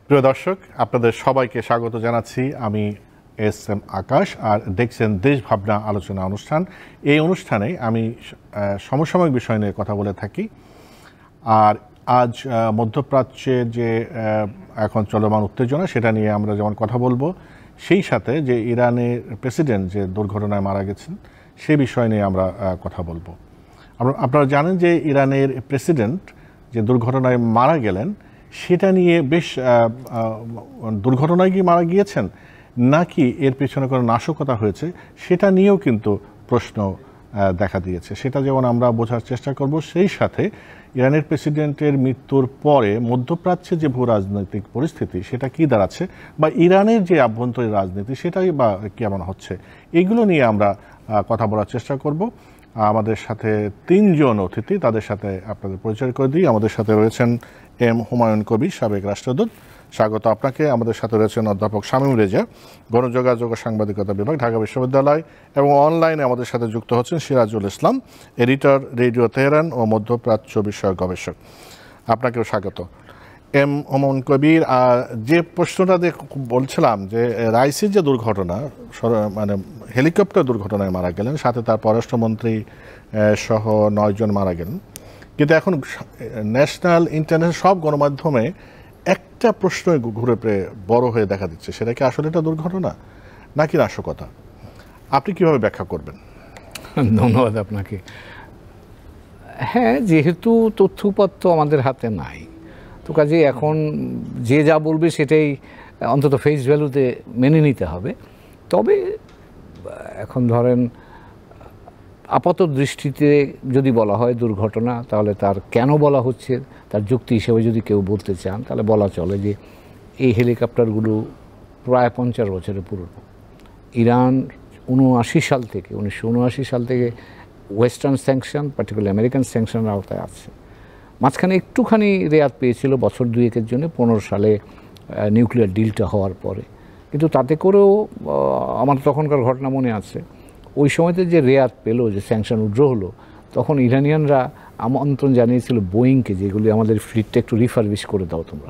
প্রিয় দর্শক, আপনাদের সবাইকে স্বাগত জানাচ্ছি। আমি এস এম আকাশ, আর দেখছেন দেশ ভাবনা আলোচনা অনুষ্ঠান। এই অনুষ্ঠানে আমি সমসাময়িক বিষয় নিয়ে কথা বলে থাকি। আর আজ মধ্যপ্রাচ্যে যে এখন চলমান উত্তেজনা, সেটা নিয়ে আমরা যেমন কথা বলবো, সেই সাথে যে ইরানের প্রেসিডেন্ট যে দুর্ঘটনায় মারা গেছেন সে বিষয় নিয়ে আমরা কথা বলবো। আপনারা জানেন যে ইরানের প্রেসিডেন্ট যে দুর্ঘটনায় মারা গেলেন, সেটা নিয়ে বেশ দুর্ঘটনায় কি মারা গিয়েছেন নাকি এর পেছনে কোনো নাশকতা হয়েছে, সেটা নিয়েও কিন্তু প্রশ্ন দেখা দিয়েছে। সেটা যেমন আমরা বোঝার চেষ্টা করব। সেই সাথে ইরানের প্রেসিডেন্টের মৃত্যুর পরে মধ্যপ্রাচ্যে যে ভূ রাজনৈতিক পরিস্থিতি সেটা কি দাঁড়াচ্ছে, বা ইরানের যে আভ্যন্তরীণ রাজনীতি সেটাই বা কেমন হচ্ছে, এগুলো নিয়ে আমরা কথা বলার চেষ্টা করব। আমাদের সাথে তিনজন অতিথি, তাদের সাথে আপনাদের পরিচয় করে দিই। আমাদের সাথে রয়েছেন এম হুমায়ুন কবির, সাবেক রাষ্ট্রদূত, স্বাগত আপনাকে। আমাদের সাথে রয়েছেন অধ্যাপক শামীম রেজা, গণযোগাযোগ ও সাংবাদিকতা বিভাগ, ঢাকা বিশ্ববিদ্যালয়, এবং অনলাইনে আমাদের সাথে যুক্ত হচ্ছেন Sirajul Islam, editor, radio Tehran ও মধ্যপ্রাচ্য বিষয়ক গবেষক। আপনাকেও স্বাগত। এম হুমায়ুন কবির, যে প্রশ্নটা বলছিলাম যে রাইসির যে দুর্ঘটনা, মানে হেলিকপ্টার দুর্ঘটনায় মারা গেলেন, সাথে তার পররাষ্ট্রমন্ত্রী সহ 9 জন মারা গেলেন, কিন্তু এখন ন্যাশনাল ইন্টারন্যাশনাল সব গণমাধ্যমে একটা প্রশ্ন ঘুরে বড় হয়ে দেখা দিচ্ছে, সেটা কি আসলে এটা দুর্ঘটনা নাকি নাশকতা? আপনি কিভাবে ব্যাখ্যা করবেন? ধন্যবাদ আপনাকে। হ্যাঁ, যেহেতু তথ্যউপাত্ত আমাদের হাতে নাই, তো কাজে এখন যে যা বলবে সেটাই অন্তত ফেস ভ্যালুতে মেনে নিতে হবে। তবে এখন ধরেন আপাত দৃষ্টিতে যদি বলা হয় দুর্ঘটনা, তাহলে তার কেন বলা হচ্ছে তার যুক্তি হিসেবে যদি কেউ বলতে চান, তাহলে বলা চলে যে এই হেলিকপ্টারগুলো প্রায় 50 বছরের পুরনো। ইরান 1979 সাল থেকে ওয়েস্টার্ন স্যাংশন, পার্টিকুলার আমেরিকান স্যাংশনের আওতায় আছে। মাঝখানে একটুখানি রেয়াত পেয়েছিল বছর 2-1 জন্য 15 সালে নিউক্লিয়ার ডিলটা হওয়ার পরে, কিন্তু তাতে করেও আমার তখনকার ঘটনা মনে আছে। ওই সময়তে যে রেয়াত পেল, যে স্যাংশন উড্র হলো, তখন ইরানিয়ানরা আমন্ত্রণ জানিয়েছিল বোয়িংকে, যেগুলি আমাদের ফ্লিটটা একটু রিফারবিশ করে দাও তোমরা।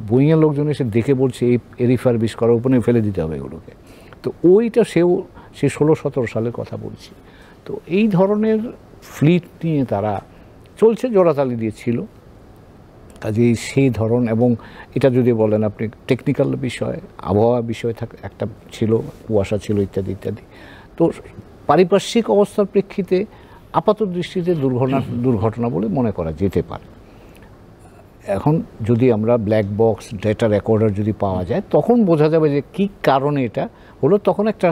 বোয়িংয়ের লোকজন এসে দেখে বলছে এই রিফারবিশ করার উপরে ফেলে দিতে হবে এগুলোকে। তো ওইটা সে 16-17 সালের কথা বলছি। তো এই ধরনের ফ্লিট নিয়ে তারা চলছে, জোড়াতালি দিয়েছিল। কাজেই সেই ধরন, এবং এটা যদি বলেন আপনি টেকনিক্যাল বিষয়, আবহাওয়া বিষয় একটা ছিল, কুয়াশা ছিল, ইত্যাদি ইত্যাদি। তো পারিপার্শ্বিক অবস্থার প্রেক্ষিতে আপাত দৃষ্টিতে দুর্ঘটনা বলে মনে করা যেতে পারে। এখন যদি আমরা ব্ল্যাক বক্স ডেটা রেকর্ডার যদি পাওয়া যায়, তখন বোঝা যাবে যে কী কারণে এটা হলো। তখন একটা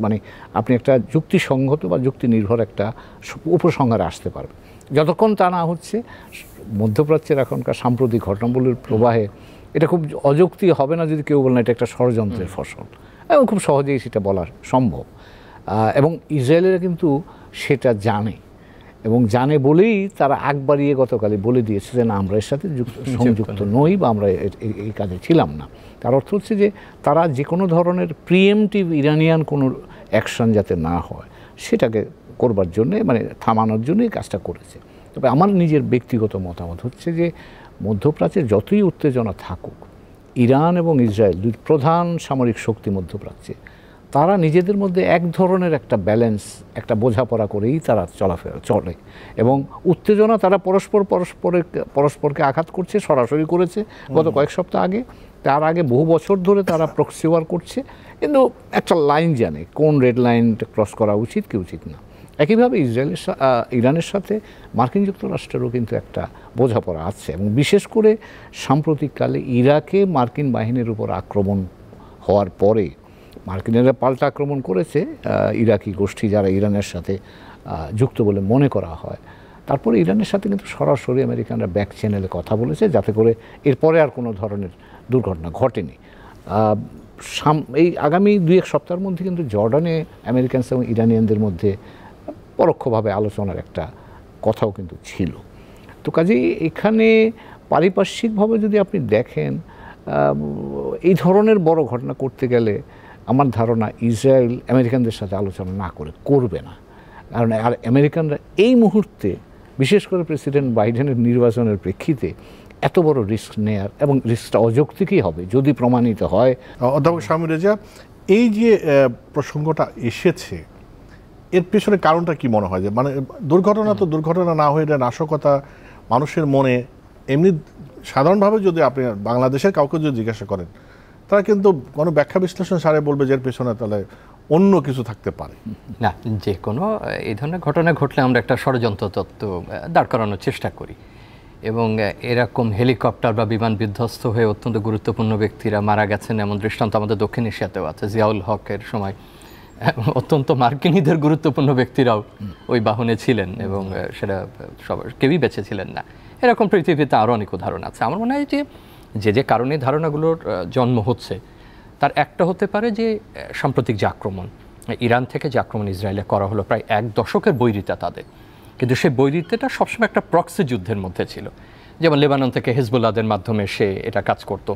মানে আপনি একটা যুক্তিসঙ্গত বা যুক্তি নির্ভর একটা উপসংহারে আসতে পারবে। যতক্ষণ তা না হচ্ছে, মধ্যপ্রাচ্যের এখনকার সাম্প্রতিক ঘটনাবলীর প্রবাহে এটা খুব অযৌক্তিক হবে না যদি কেউ বলেন এটা একটা ষড়যন্ত্রের ফসল, এবং খুব সহজেই সেটা বলা সম্ভব। এবং ইসরায়েলেরা কিন্তু সেটা জানে, এবং জানে বলেই তারা আগ বাড়িয়ে গতকালই বলে দিয়েছে যে না, আমরা এর সাথে সংযুক্ত নই, বা আমরা এই কাজে ছিলাম না। তার অর্থ হচ্ছে যে তারা যে কোনো ধরনের প্রিএমটিভ ইরানিয়ান কোনো অ্যাকশন যাতে না হয় সেটাকে করবার জন্যে, মানে থামানোর জন্যই কাজটা করেছে। তবে আমার নিজের ব্যক্তিগত মতামত হচ্ছে যে মধ্যপ্রাচ্যে যতই উত্তেজনা থাকুক, ইরান এবং ইসরায়েল দুই প্রধান সামরিক শক্তি মধ্যপ্রাচ্যে, তারা নিজেদের মধ্যে এক ধরনের একটা ব্যালেন্স, একটা বোঝাপড়া করেই তারা চলাফেরা চলে, এবং উত্তেজনা তারা পরস্পরকে আঘাত করছে, সরাসরি করেছে গত কয়েক সপ্তাহ আগে, তার আগে বহু বছর ধরে তারা প্রক্সি ওয়ার করছে, কিন্তু একটা লাইন জানে কোন রেড লাইনটা ক্রস করা উচিত কি উচিত না। একইভাবে ইরানের সাথে মার্কিন যুক্তরাষ্ট্রেরও কিন্তু একটা বোঝাপড়া আছে, এবং বিশেষ করে সাম্প্রতিককালে ইরাকে মার্কিন বাহিনীর উপর আক্রমণ হওয়ার পরে মার্কিনেরা পাল্টা আক্রমণ করেছে ইরাকি গোষ্ঠী যারা ইরানের সাথে যুক্ত বলে মনে করা হয়। তারপরে ইরানের সাথে কিন্তু সরাসরি আমেরিকানরা ব্যাক চ্যানেলে কথা বলেছে, যাতে করে এরপরে আর কোনো ধরনের দুর্ঘটনা ঘটেনি। এই আগামী 2-1 সপ্তাহের মধ্যে কিন্তু জর্ডানে আমেরিকানস এবং ইরানিয়ানদের মধ্যে পরোক্ষভাবে আলোচনার একটা কথাও কিন্তু ছিল। তো কাজেই এখানে পারিপার্শ্বিকভাবে যদি আপনি দেখেন, এই ধরনের বড় ঘটনা করতে গেলে আমার ধারণা ইসরায়েল আমেরিকানদের সাথে আলোচনা না করবে না। কারণ আর আমেরিকানরা এই মুহূর্তে, বিশেষ করে প্রেসিডেন্ট বাইডেনের নির্বাচনের প্রেক্ষিতে, এত বড় রিস্ক নেয়ার, এবং রিস্কটা অযৌক্তিকই হবে যদি প্রমাণিত হয়। অধ্যাপক শামীম রেজা, এই যে প্রসঙ্গটা এসেছে এর পেছনে কারণটা কি মনে হয়? যে মানে দুর্ঘটনা তো দুর্ঘটনা না হয়ে এটা নাশকতা মানুষের মনে এমনি সাধারণভাবে যদি আপনি বাংলাদেশের কাউকে যদি জিজ্ঞাসা করেন তারা কিন্তু কোনো ব্যাখ্যা বিশ্লেষণ সারে বলবে যে এর পেছনে তাহলে অন্য কিছু থাকতে পারে। না, যে কোনো এই ধরনের ঘটনা ঘটলে আমরা একটা ষড়যন্ত্র তত্ত্ব দাঁড় করানোর চেষ্টা করি, এবং এরকম হেলিকপ্টার বা বিমান বিধ্বস্ত হয়ে অত্যন্ত গুরুত্বপূর্ণ ব্যক্তিরা মারা গেছেন এমন দৃষ্টান্ত আমাদের দক্ষিণ এশিয়াতেও আছে। জিয়াউল হকের সময় অত্যন্ত মার্কিনীদের গুরুত্বপূর্ণ ব্যক্তিরাও ওই বাহনে ছিলেন এবং সেটা কেউই বেঁচে ছিলেন না। এরকম পৃথিবীতে আরও অনেক উদাহরণ আছে। আমার মনে হয় যে যে কারণে ধারণাগুলোর জন্ম হচ্ছে তার একটা হতে পারে যে সাম্প্রতিক যে আক্রমণ ইরান থেকে যে আক্রমণ ইসরায়েলে করা হলো, প্রায় 1 দশকের বৈরিতা তাদের, কিন্তু সেই বৈরিতাটা সবসময় একটা প্রক্সি যুদ্ধের মধ্যে ছিল। যেমন লেবানন থেকে হিজবুল্লাহদের মাধ্যমে সে এটা কাজ করত,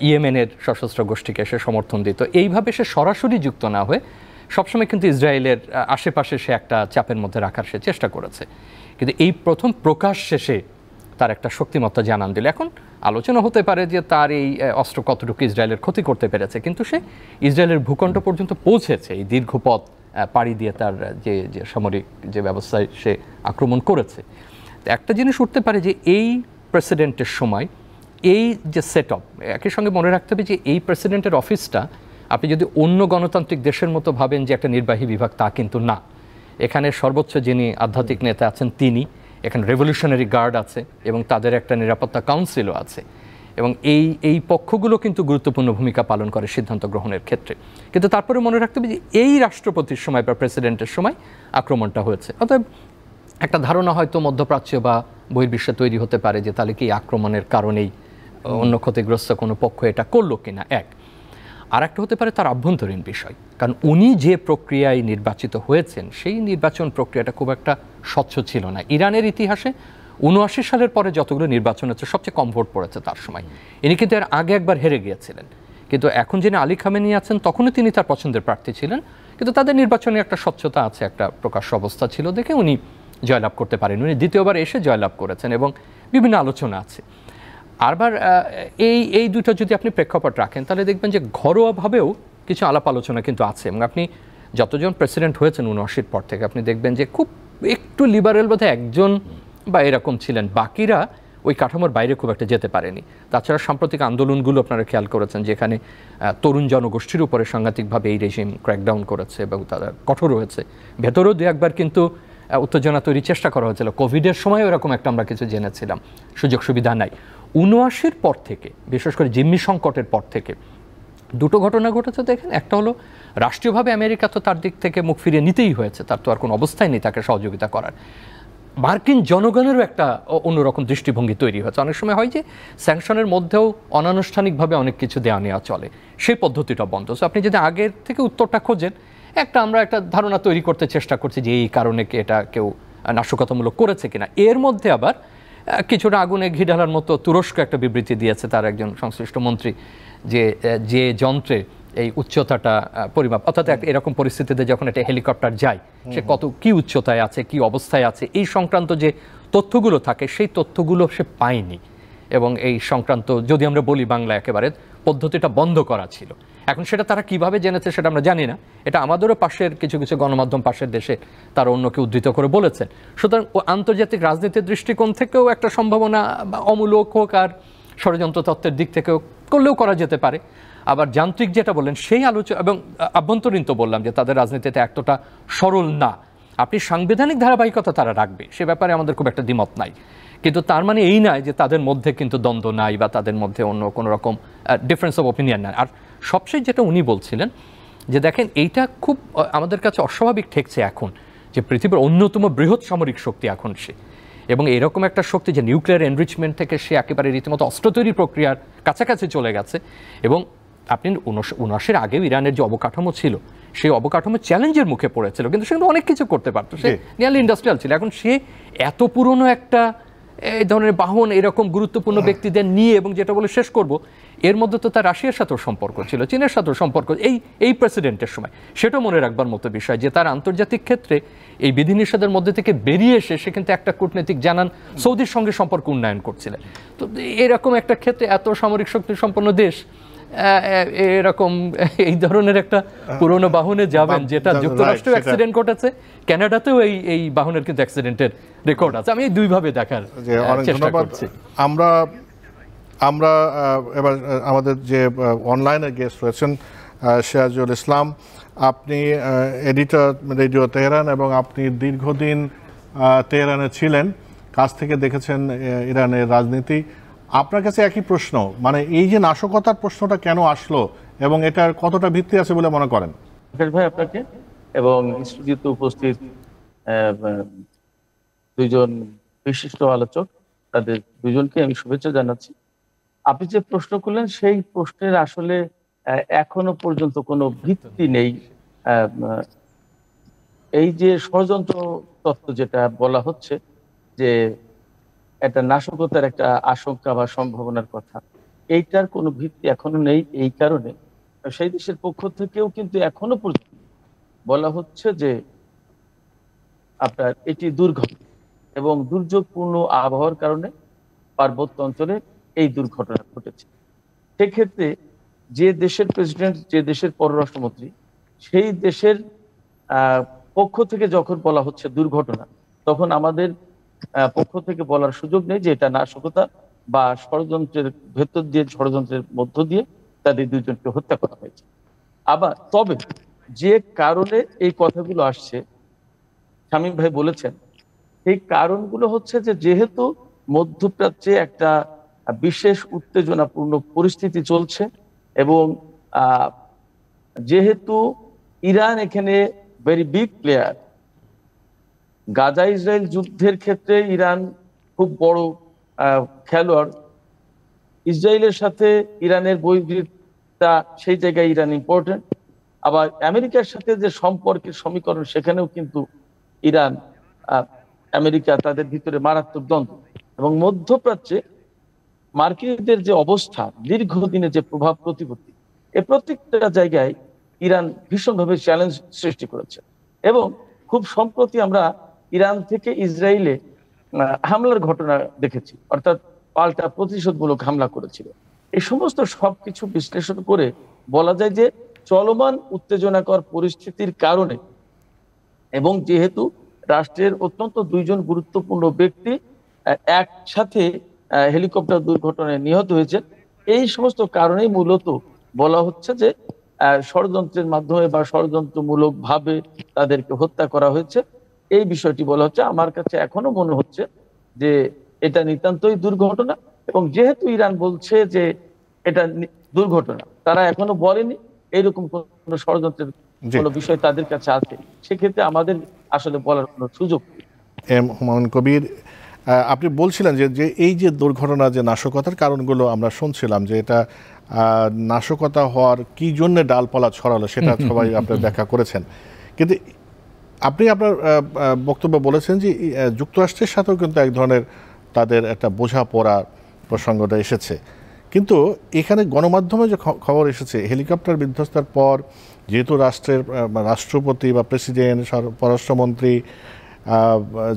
ইয়েমেনের সশস্ত্র গোষ্ঠীকে সে সমর্থন দিত। এইভাবে সে সরাসরি যুক্ত না হয়ে সবসময় কিন্তু ইসরায়েলের আশেপাশে সে একটা চাপের মধ্যে রাখার সে চেষ্টা করেছে। কিন্তু এই প্রথম প্রকাশ শেষে তার একটা শক্তিমত্তা জানান দিল। এখন আলোচনা হতে পারে যে তার এই অস্ত্র কতটুকু ইসরায়েলের ক্ষতি করতে পেরেছে, কিন্তু সে ইসরায়েলের ভূখণ্ড পর্যন্ত পৌঁছেছে এই দীর্ঘ পথ পাড়ি দিয়ে তার যে সামরিক যে ব্যবস্থায় সে আক্রমণ করেছে। একটা জিনিস উঠতে পারে যে এই প্রেসিডেন্টের সময় এই যে সেট আপ, একই সঙ্গে মনে রাখতে হবে যে এই প্রেসিডেন্টের অফিসটা আপনি যদি অন্য গণতান্ত্রিক দেশের মতো ভাবেন যে একটা নির্বাহী বিভাগ, তা কিন্তু না। এখানে সর্বোচ্চ যিনি আধ্যাত্মিক নেতা আছেন তিনি, এখানে রেভলিউশনারি গার্ড আছে এবং তাদের একটা নিরাপত্তা কাউন্সিলও আছে, এবং এই পক্ষগুলো কিন্তু গুরুত্বপূর্ণ ভূমিকা পালন করে সিদ্ধান্ত গ্রহণের ক্ষেত্রে। কিন্তু তারপরে মনে রাখতে হবে যে এই রাষ্ট্রপতির সময় বা প্রেসিডেন্টের সময় আক্রমণটা হয়েছে। অতএব একটা ধারণা হয়তো মধ্যপ্রাচ্য বা বহির্বিশ্বে তৈরি হতে পারে যে তাহলে কি আক্রমণের কারণেই অন্য ক্ষতিগ্রস্ত কোনো পক্ষ এটা করলো কিনা। আর একটা হতে পারে তার আভ্যন্তরীণ বিষয়, কারণ উনি যে প্রক্রিয়ায় নির্বাচিত হয়েছেন সেই নির্বাচন প্রক্রিয়াটা খুব একটা স্বচ্ছ ছিল না। ইরানের ইতিহাসে 79 সালের পরে যতগুলো নির্বাচন হচ্ছে সবচেয়ে কম ভোট পড়েছে তার সময়। ইনি কিন্তু এর আগে একবার হেরে গিয়েছিলেন, কিন্তু এখন যিনি আলী খামেনি আছেন তখনও তিনি তার পছন্দের প্রার্থী ছিলেন, কিন্তু তাদের নির্বাচনে একটা স্বচ্ছতা আছে, একটা প্রকাশ্য অবস্থা ছিল দেখে উনি জয়লাভ করতে পারেন। উনি দ্বিতীয়বার এসে জয়লাভ করেছেন এবং বিভিন্ন আলোচনা আছে। আরবার এই দুটো যদি আপনি প্রেক্ষাপট রাখেন তাহলে দেখবেন যে ঘরোয়াভাবেও কিছু আলাপ আলোচনা কিন্তু আছে, এবং আপনি যতজন প্রেসিডেন্ট হয়েছেন 79 পর থেকে আপনি দেখবেন যে খুব একটু লিবারেল বোধহয় একজন বা এরকম ছিলেন, বাকিরা ওই কাঠামোর বাইরে খুব একটা যেতে পারেনি। তাছাড়া সাম্প্রতিক আন্দোলনগুলো আপনারা খেয়াল করেছেন যেখানে তরুণ জনগোষ্ঠীর উপরে সাংঘাতিকভাবে এই রেজিম ক্র্যাকডাউন করেছে এবং তারা কঠোর হয়েছে। ভেতরেও দু একবার কিন্তু উত্তেজনা তৈরির চেষ্টা করা হয়েছিল। কোভিডের সময় ওরকম একটা আমরা কিছু জেনেছিলাম, সুযোগ সুবিধা নাই। 79 পর থেকে, বিশেষ করে জিম্মি সংকটের পর থেকে দুটো ঘটনা ঘটেছে দেখেন। একটা হলো রাষ্ট্রীয়ভাবে আমেরিকা তো তার দিক থেকে মুখ ফিরিয়ে নিতেই হয়েছে, তার তো আর কোনো অবস্থায় নেই তাকে সহযোগিতা করার। মার্কিন জনগণেরও একটা অন্যরকম দৃষ্টিভঙ্গি তৈরি হয়েছে। অনেক সময় হয় যে স্যাংশনের মধ্যেও অনানুষ্ঠানিকভাবে অনেক কিছু দেওয়া নেওয়া চলে, সেই পদ্ধতিটা বন্ধ। সো আপনি যদি আগের থেকে উত্তরটা খোঁজেন, আমরা একটা ধারণা তৈরি করতে চেষ্টা করছি যে এই কারণে কি এটা কেউ নাশকতামূলক করেছে কিনা। এর মধ্যে আবার কিছুটা আগুনে ঘি ঢালার মতো তুরস্ক একটা বিবৃতি দিয়েছে তার একজন সংশ্লিষ্ট মন্ত্রী, যে যন্ত্রে এই উচ্চতাটা পরিমাপ, অর্থাৎ এরকম পরিস্থিতিতে যখন একটা হেলিকপ্টার যায় সে কি উচ্চতায় আছে, কি অবস্থায় আছে, এই সংক্রান্ত যে তথ্যগুলো থাকে সেই তথ্যগুলো সে পায়নি। এবং এই সংক্রান্ত যদি আমরা বলি বাংলা একেবারে পদ্ধতিটা বন্ধ করা ছিল। এখন সেটা তারা কিভাবে জেনেছে সেটা আমরা জানি না। এটা আমাদেরও পাশের কিছু গণমাধ্যম পাশের দেশে তারা অন্যকে উদ্ধৃত করে বলেছেন। সুতরাং আন্তর্জাতিক রাজনীতির দৃষ্টিকোণ থেকেও একটা সম্ভাবনা অমূলক হোক আর ষড়যন্ত্র তত্ত্বের দিক থেকেও করলেও করা যেতে পারে। আবার যান্ত্রিক যেটা বললেন সেই আলোচনা, এবং আভ্যন্তরীণ তো বললাম যে তাদের রাজনীতিতে এতটা সরল না। আপনি সাংবিধানিক ধারাবাহিকতা তারা রাখবে সে ব্যাপারে আমাদের খুব একটা দ্বিমত নাই, কিন্তু তার মানে এই নয় যে তাদের মধ্যে কিন্তু দ্বন্দ্ব নাই বা তাদের মধ্যে অন্য কোনো রকম ডিফারেন্স অফ ওপিনিয়ন নাই। আর সবশেষ যেটা উনি বলছিলেন যে দেখেন এইটা খুব আমাদের কাছে অস্বাভাবিক ঠেকছে এখন, যে পৃথিবীর অন্যতম বৃহৎ সামরিক শক্তি এখন সে, এবং এরকম একটা শক্তি যে নিউক্লিয়ার এনরিচমেন্ট থেকে সে একেবারে রীতিমতো অস্ত্র তৈরি প্রক্রিয়ার কাছাকাছি চলে গেছে। এবং আপনি 79 আগেও ইরানের যে অবকাঠামো ছিল সেই অবকাঠামো চ্যালেঞ্জের মুখে পড়েছিল, কিন্তু সে কিন্তু অনেক কিছু করতে পারতো, সে নিয়ারলি ইন্ডাস্ট্রিয়াল ছিল। এখন সে এত পুরনো একটা এই ধরনের বাহন এরকম গুরুত্বপূর্ণ ব্যক্তিদের নিয়ে, এবং যেটা বলে শেষ করব, এর মধ্যে তো তার রাশিয়ার সাথেও সম্পর্ক ছিল, চীনের সাথেও সম্পর্ক, এই প্রেসিডেন্টের সময়। সেটাও মনে রাখবার মতো বিষয় যে তার আন্তর্জাতিক ক্ষেত্রে এই বিধিনিষেধের মধ্যে থেকে বেরিয়ে এসে সে কিন্তু একটা কূটনৈতিক জানান সৌদির সঙ্গে সম্পর্ক উন্নয়ন করছিলেন। তো এরকম একটা ক্ষেত্রে এত সামরিক শক্তি সম্পন্ন দেশ এরকম এই ধরনের একটা পুরনো বাহনে যাবেন, যেটা যুক্তরাষ্ট্রে অ্যাক্সিডেন্ট ঘটেছে, কানাডাতেও এই বাহনের কিন্তু অ্যাক্সিডেন্টের রেকর্ড আছে। আমি এই দুইভাবে দেখার চেষ্টা করছি। আমরা এবার আমাদের যে অনলাইনে গেস্ট রয়েছেন সিরাজুল ইসলাম, আপনি এডিটর রেডিও তেহরান এবং আপনি দীর্ঘদিন তেহরানে ছিলেন, কাছ থেকে দেখেছেন ইরানের রাজনীতি। আপনার কাছে একই প্রশ্ন, মানে এই যে নাশকতার প্রশ্নটা কেন আসলো এবং এটার কতটা ভিত্তি আছে বলে মনে করেন? ভাই আপনাকে এবং স্টুডিওতে উপস্থিত দুইজন বিশিষ্ট আলোচক, তাদের দুজনকে আমি শুভেচ্ছা জানাচ্ছি। আপনি যে প্রশ্ন করলেন সেই প্রশ্নের আসলে এখনো পর্যন্ত কোনো ভিত্তি নেই। এই যে ষড়যন্ত্র তত্ত্ব যেটা বলা হচ্ছে যে একটা নাশকতার একটা আশঙ্কা বা সম্ভাবনার কথা, এইটার কোনো ভিত্তি এখনো নেই। এই কারণে সেই দেশের পক্ষ থেকেও কিন্তু এখনো পর্যন্ত বলা হচ্ছে যে আপনার এটি দুর্ঘটনা এবং দুর্যোগপূর্ণ আবহাওয়ার কারণে পার্বত্য অঞ্চলে এই দুর্ঘটনা ঘটেছে। সেক্ষেত্রে যে দেশের প্রেসিডেন্ট, যে দেশের পররাষ্ট্রমন্ত্রী, সেই দেশের পক্ষ থেকে যখন বলা হচ্ছে দুর্ঘটনা, তখন আমাদের পক্ষ থেকে বলার সুযোগ নেই যে এটা নাশকতা বা ষড়যন্ত্রের ভেতর দিয়ে, ষড়যন্ত্রের মধ্য দিয়ে তাদের দুইজনকে হত্যা করা হয়েছে। আবার তবে যে কারণে এই কথাগুলো আসছে, শামীম ভাই বলেছেন, এই কারণগুলো হচ্ছে যে যেহেতু মধ্যপ্রাচ্যে একটা বিশেষ উত্তেজনাপূর্ণ পরিস্থিতি চলছে এবং যেহেতু ইরান এখানে very big player, Gaza Israel যুদ্ধের ক্ষেত্রে ইরান খুব বড় খেলোয়াড়, ইসরায়েলের সাথে ইরানের বৈরিতা সেই জায়গায় ইরান ইম্পর্টেন্ট, আবার আমেরিকার সাথে যে সম্পর্কের সমীকরণ সেখানেও কিন্তু ইরান আমেরিকা তাদের ভিতরে মারাত্মক দ্বন্দ্ব, এবং মধ্যপ্রাচ্যে মার্কিনদের যে অবস্থা, দীর্ঘদিনে যে প্রভাব প্রতিপত্তি, এ প্রত্যেকটা জায়গায় ইরান ভীষণভাবে চ্যালেঞ্জ সৃষ্টি করেছে। এবং খুব সম্প্রতি আমরা ইরান থেকে ইসরায়েলে হামলার ঘটনা দেখেছি, অর্থাৎ পাল্টা প্রতিশোধমূলক হামলা করেছিল। এই সমস্ত সবকিছু বিশ্লেষণ করে বলা যায় যে চলমান উত্তেজনাকর পরিস্থিতির কারণে, এবং যেহেতু রাষ্ট্রের অত্যন্ত দুইজন গুরুত্বপূর্ণ ব্যক্তি একসাথে হেলিকপ্টার দুর্ঘটনায় নিহত হয়েছে, এই সমস্ত কারণেই মূলত বলা হচ্ছে যে ষড়যন্ত্রের মাধ্যমে বা ষড়যন্ত্রমূলক ভাবে তাদেরকে হত্যা করা হয়েছে। এই বিষয়টি বলা হচ্ছে। আমার কাছে এখনো মনে হচ্ছে যে এটা নিতান্তই দুর্ঘটনা, এবং যেহেতু ইরান বলছে যে এটা দুর্ঘটনা, তারা এখনো বলেনি এইরকম কোন ষড়যন্ত্রের কোনো বিষয় তাদের কাছে আছে, সেক্ষেত্রে আমাদের আসলে বলার কোনো সুযোগ নেই। এম হুমায়ুন কবির, আপনি বলছিলেন যে এই যে দুর্ঘটনা, যে নাশকতার কারণগুলো আমরা শুনছিলাম, যে এটা নাশকতা হওয়ার কি জন্য ডালপালা ছড়ালো সেটা সবাই আপনার ব্যাখ্যা করেছেন, কিন্তু আপনি আপনার বক্তব্য বলেছেন যে যুক্তরাষ্ট্রের সাথেও কিন্তু এক ধরনের তাদের একটা বোঝাপড়া প্রসঙ্গটা এসেছে। কিন্তু এখানে গণমাধ্যমে যে খবর এসেছে, হেলিকপ্টার বিধ্বস্তের পর যেহেতু রাষ্ট্রের রাষ্ট্রপতি বা প্রেসিডেন্ট, পররাষ্ট্রমন্ত্রী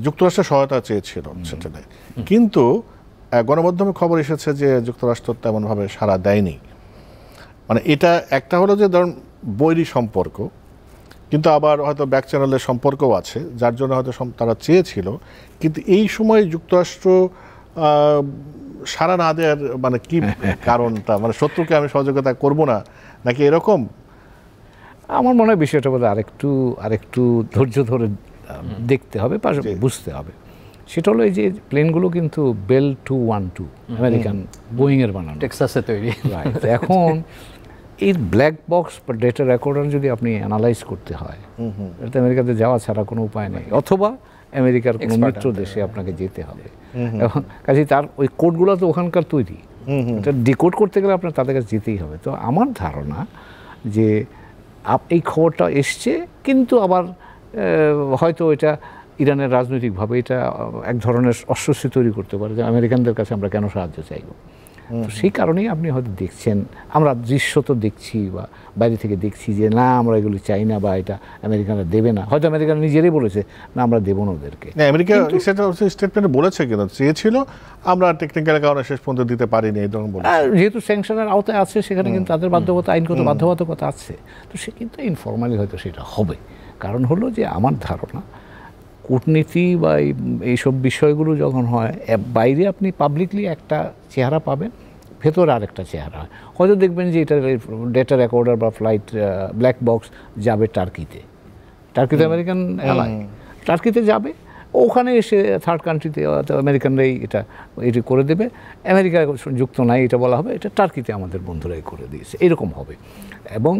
যুক্তরাষ্ট্রের সহায়তা চেয়েছিল সেখানে, কিন্তু গণমাধ্যমে খবর এসেছে যে যুক্তরাষ্ট্র তেমনভাবে সাড়া দেয়নি। মানে এটা একটা হলো যে ধরুন বৈরী সম্পর্ক, কিন্তু আবার হয়তো ব্যাক চ্যানেলের সম্পর্কও আছে, যার জন্য হয়তো তারা চেয়েছিল, কিন্তু এই সময় যুক্তরাষ্ট্র সাড়া না দেওয়ার মানে কি কারণটা, মানে শত্রুকে আমি সহযোগিতা করব না নাকি এরকম? আমার মনে হয় বিষয়টা বোধহয় আরেকটু ধৈর্য ধরে দেখতে হবে, বুঝতে হবে। সেটা হলো এই যে প্লেনগুলো কিন্তু বেল 212 আমেরিকান বোয়িংয়ের বানানো, টেক্সাসে তৈরি। এখন এই ব্ল্যাক বক্স বা ডেটা রেকর্ডার যদি আপনি অ্যানালাইজ করতে হয়, এটা আমেরিকাতে যাওয়া ছাড়া কোনো উপায় নেই, অথবা আমেরিকার কোনো মিত্র দেশে আপনাকে যেতে হবে। এখন কাজে তার ওই কোডগুলো তো ওখানকার তৈরি, এটা ডিকোড করতে গেলে আপনার তাদের কাছে যেতেই হবে। তো আমার ধারণা যে এই খবরটা এসছে, কিন্তু আবার হয়তো এটা ইরানের রাজনৈতিকভাবে এটা এক ধরনের অস্বস্তি তৈরি করতে পারে যে আমেরিকানদের কাছে আমরা কেন সাহায্য চাইব। তো সেই কারণেই আপনি হয়তো দেখছেন, আমরা দৃশ্য তো দেখছি বা বাইরে থেকে দেখছি যে না আমরা এগুলি চাই না বা এটা আমেরিকানরা দেবে না, হয়তো আমেরিকান নিজেরাই বলেছে না আমরা দেবো না ওদেরকে। আমেরিকা সেটা স্টেটমেন্টে বলেছে কিন্তু চেয়েছিল, আমরা টেকনিক্যাল কারণে শেষ পর্যন্ত দিতে পারিনি এই ধরনের বলে। যেহেতু স্যাংশনের আওতায় আছে সেখানে কিন্তু তাদের বাধ্যবাধকতা, আইনগত বাধ্যবাধকতা আছে, তো সে কিন্তু ইনফর্মালি হয়তো সেটা হবে। কারণ হলো যে আমার ধারণা কূটনীতি বা এইসব বিষয়গুলো যখন হয় বাইরে আপনি পাবলিকলি একটা চেহারা পাবেন, ভেতরে আরেকটা চেহারা হয়। হয়তো দেখবেন যে এটা ডেটা রেকর্ডার বা ফ্লাইট ব্ল্যাক বক্স যাবে টার্কিতে, আমেরিকান এলাকায় টার্কিতে যাবে, ওখানে এসে থার্ড কান্ট্রিতে আমেরিকানরাই এটি করে দেবে, আমেরিকা যুক্ত নাই এটা বলা হবে এটা টার্কিতে আমাদের বন্ধুরাই করে দিয়েছে, এরকম হবে। এবং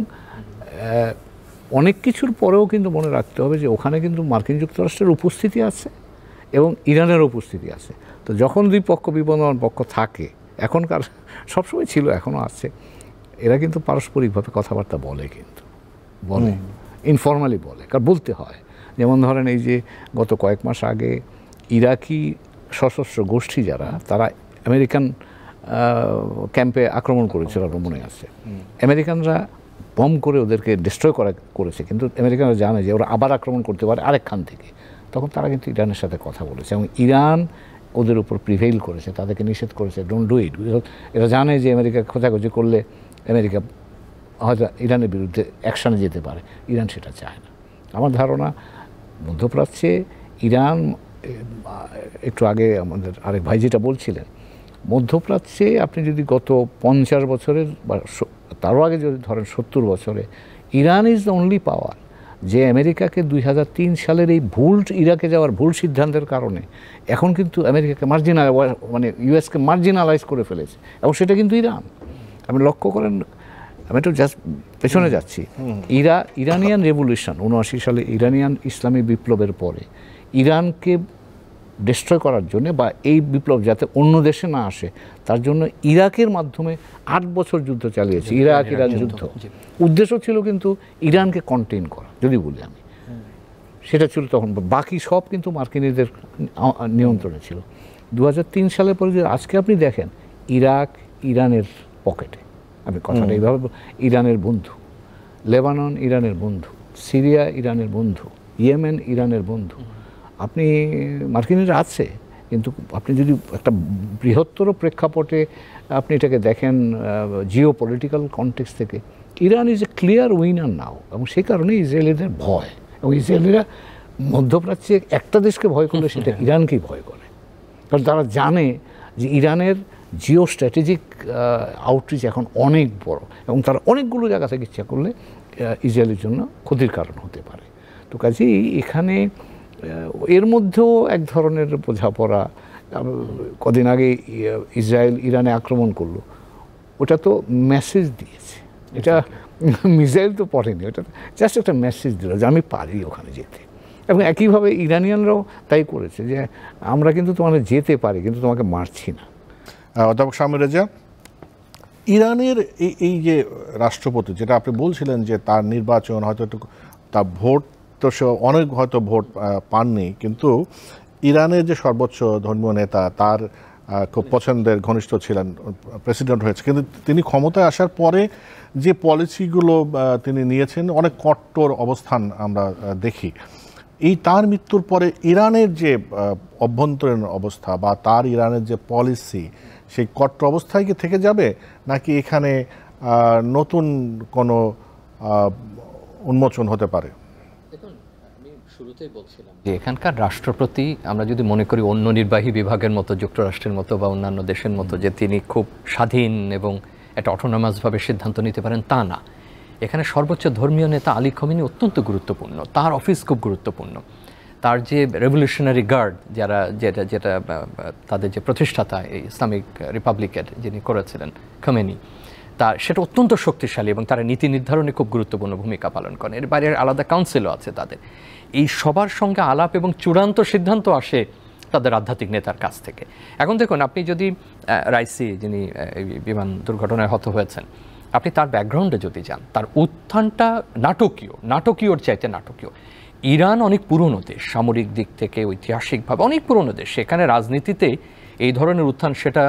অনেক কিছুর পরেও কিন্তু মনে রাখতে হবে যে ওখানে কিন্তু মার্কিন যুক্তরাষ্ট্রের উপস্থিতি আছে এবং ইরানের উপস্থিতি আছে। তো যখন দুই পক্ষ বিবদমান পক্ষ থাকে, এখনকার সবসময় ছিল এখনও আছে, এরা কিন্তু পারস্পরিকভাবে কথাবার্তা বলে, কিন্তু বলে ইনফর্মালি বলে, কারণ বলতে হয়। যেমন ধরেন এই যে গত কয়েক মাস আগে ইরাকি সশস্ত্র গোষ্ঠী যারা, তারা আমেরিকান ক্যাম্পে আক্রমণ করেছিল, আপনার মনে আছে? আমেরিকানরা বম করে ওদেরকে ডিস্ট্রয় করেছে, কিন্তু আমেরিকানরা জানে যে ওরা আবার আক্রমণ করতে পারে আরেকখান থেকে। তখন তারা কিন্তু ইরানের সাথে কথা বলেছে এবং ইরান ওদের উপর প্রিভেইল করেছে, তাদেরকে নিষেধ করেছে ডোন্ট ডু ইট। এরা জানে যে আমেরিকা খোঁজাখুঁজি করলে আমেরিকা হয়তো ইরানের বিরুদ্ধে অ্যাকশানে যেতে পারে, ইরান সেটা চায় না। আমার ধারণা মধ্যপ্রাচ্যে ইরান, একটু আগে আমাদের আরেক ভাই যেটা বলছিলেন, মধ্যপ্রাচ্যে আপনি যদি গত 50 বছরের বা তারও আগে যদি ধরেন 70 বছরে, ইরান ইজ দ্য অনলি পাওয়ার যে আমেরিকাকে 2003 সালের এই ইরাকে যাওয়ার ভুল সিদ্ধান্তের কারণে এখন কিন্তু আমেরিকাকে মানে ইউএসকে মার্জিনালাইজ করে ফেলেছে, এবং সেটা কিন্তু ইরান। আপনি লক্ষ্য করেন, আমি একটু জাস্ট পেছনে যাচ্ছি, ইরানিয়ান রেভলিউশন 79 সালে ইরানিয়ান ইসলামী বিপ্লবের পরে ইরানকে ডিস্ট্রয় করার জন্য বা এই বিপ্লব যাতে অন্য দেশে না আসে তার জন্য ইরাকের মাধ্যমে 8 বছর যুদ্ধ চালিয়েছে, ইরান যুদ্ধ। উদ্দেশ্য ছিল কিন্তু ইরানকে কন্টেইন করা, যদি বলি আমি, সেটা ছিল তখন। বাকি সব কিন্তু মার্কিনীদের নিয়ন্ত্রণে ছিল। 2003 সালের পরে যদি আজকে আপনি দেখেন, ইরাক ইরানের পকেটে, আমি কথাটা এইভাবে, ইরানের বন্ধু, লেবানন ইরানের বন্ধু, সিরিয়া ইরানের বন্ধু, ইয়েমেন ইরানের বন্ধু। আপনি মার্কিনীরা আছে, কিন্তু আপনি যদি একটা বৃহত্তর প্রেক্ষাপটে আপনি এটাকে দেখেন জিও পলিটিক্যাল কনটেক্সট থেকে, Iran is a clear winner now. এবং সেই কারণে ইসরায়েলিদের ভয়, এবং ইসরায়েলিরা মধ্যপ্রাচ্যে একটা দেশকে ভয় করলে সেটা ইরানকেই ভয় করে, কারণ তারা জানে যে ইরানের জিও স্ট্র্যাটেজিক আউটরিচ এখন অনেক বড়, এবং তারা অনেকগুলো জায়গা থেকে ইচ্ছা করলে ইসরায়েলের জন্য ক্ষতির কারণ হতে পারে। তো কাজেই এখানে এর মধ্যেও এক ধরনের বোঝাপড়া। কদিন আগে ইসরায়েল ইরানে আক্রমণ করলো, ওটা তো মেসেজ দিয়েছে, এটা মিসাইল তো পড়েনি, ওটা জাস্ট একটা মেসেজ দিল যে আমি পারি ওখানে যেতে। এবং একইভাবে ইরানিয়ানরাও তাই করেছে যে আমরা কিন্তু তোমাকে যেতে পারি, কিন্তু তোমাকে মারছি না। অধ্যাপক শামীম রেজা, ইরানের এই যে রাষ্ট্রপতি, যেটা আপনি বলছিলেন যে তার নির্বাচন হয়তো একটু, তার ভোট তো সে অনেক হয়তো ভোট পাননি, কিন্তু ইরানের যে সর্বোচ্চ ধর্মীয় নেতা, তার খুব পছন্দের ঘনিষ্ঠ ছিলেন, প্রেসিডেন্ট হয়েছে, কিন্তু তিনি ক্ষমতায় আসার পরে যে পলিসিগুলো তিনি নিয়েছেন, অনেক কট্টর অবস্থান আমরা দেখি। এই তার মৃত্যুর পরে ইরানের যে অভ্যন্তরীণ অবস্থা বা তার ইরানের যে পলিসি, সেই কট্টর অবস্থায় কি থেকে যাবে, নাকি এখানে নতুন কোনো উন্মোচন হতে পারে? শুরুতেই বলছিলাম যে এখানকার রাষ্ট্রপতি, আমরা যদি মনে করি অন্য নির্বাহী বিভাগের মতো, যুক্তরাষ্ট্রের মতো বা অন্যান্য দেশের মতো, যে তিনি খুব স্বাধীন এবং একটা অটোনমাসভাবে সিদ্ধান্ত নিতে পারেন, তা না। এখানে সর্বোচ্চ ধর্মীয় নেতা আলী খমেনি অত্যন্ত গুরুত্বপূর্ণ, তার অফিস খুব গুরুত্বপূর্ণ। তার যে রেভলিউশনারি গার্ড যারা, যেটা তাদের যে প্রতিষ্ঠাতা ইসলামিক রিপাবলিকের যিনি করেছিলেন খমেনি, সেটা অত্যন্ত শক্তিশালী এবং তারা নীতি নির্ধারণে খুব গুরুত্বপূর্ণ ভূমিকা পালন করেন। এর বাইরে আলাদা কাউন্সিলও আছে তাদের। এই সবার সঙ্গে আলাপ এবং চূড়ান্ত সিদ্ধান্ত আসে তাদের আধ্যাত্মিক নেতার কাছ থেকে। এখন দেখুন, আপনি যদি রাইসি, যিনি বিমান দুর্ঘটনায় হত হয়েছেন, আপনি তার ব্যাকগ্রাউন্ডে যদি যান, তার উত্থানটা নাটকীয়র চাইতে নাটকীয়। ইরান অনেক পুরনো দেশ, সামরিক দিক থেকে ঐতিহাসিকভাবে অনেক পুরনো দেশ। সেখানে রাজনীতিতে এই ধরনের উত্থান, সেটা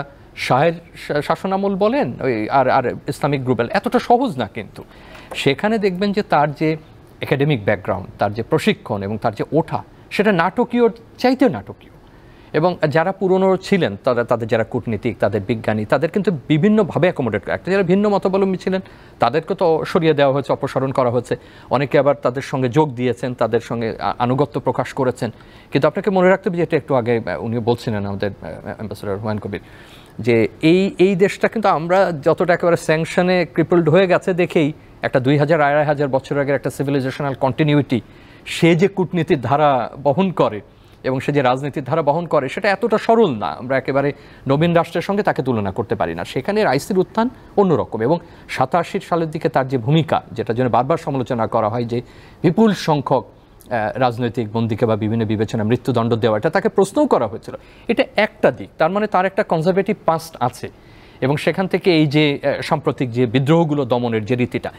শাহের শাসনামল বলেন আর ইসলামিক গ্রুপেল, এতটা সহজ না। কিন্তু সেখানে দেখবেন যে তার যে একাডেমিক ব্যাকগ্রাউন্ড, তার যে প্রশিক্ষণ এবং তার যে ওঠা, সেটা নাটকীয় চাইতে নাটকীয়। এবং যারা পুরনো ছিলেন তাদের যারা কূটনীতিক, তাদের বিজ্ঞানী, তাদের কিন্তু বিভিন্নভাবে অ্যাকোমোডেট করা। একটা যারা ভিন্ন মতাবলম্বী ছিলেন তাদেরকে তো সরিয়ে দেওয়া হয়েছে, অপসারণ করা হয়েছে। অনেকে আবার তাদের সঙ্গে যোগ দিয়েছেন, তাদের সঙ্গে আনুগত্য প্রকাশ করেছেন। কিন্তু আপনাকে মনে রাখতে হবে, যেটা একটু আগে উনিও বলছিলেন আমাদের অ্যাম্বাসেডর হুমায়ুন কবির, যে এই দেশটা কিন্তু আমরা যতটা একেবারে স্যাংশনে ক্রিপলড হয়ে গেছে দেখেই একটা 2000-2500 বছর আগের একটা সিভিলাইজেশনাল কন্টিনিউটি, সে যে কূটনীতির ধারা বহন করে এবং সে যে রাজনীতির ধারা বহন করে, সেটা এতটা সরল না। আমরা একেবারে নবীন রাষ্ট্রের সঙ্গে তাকে তুলনা করতে পারি না। সেখানে রাইসির উত্থান অন্যরকম। এবং 87 সালের দিকে তার যে ভূমিকা, যেটার জন্য বারবার সমালোচনা করা হয়, যে বিপুল সংখ্যক রাজনৈতিক বন্দীকে বা বিভিন্ন বিবেচনা মৃত্যুদণ্ড দেওয়া, এটা তাকে প্রশ্নও করা হয়েছিল। এটা একটা দিক, তার মানে তার একটা কনজারভেটিভ পাস্ট আছে। এবং সেখান থেকে এই যে সাম্প্রতিক যে বিদ্রোহগুলো দমনের যে রীতিটা,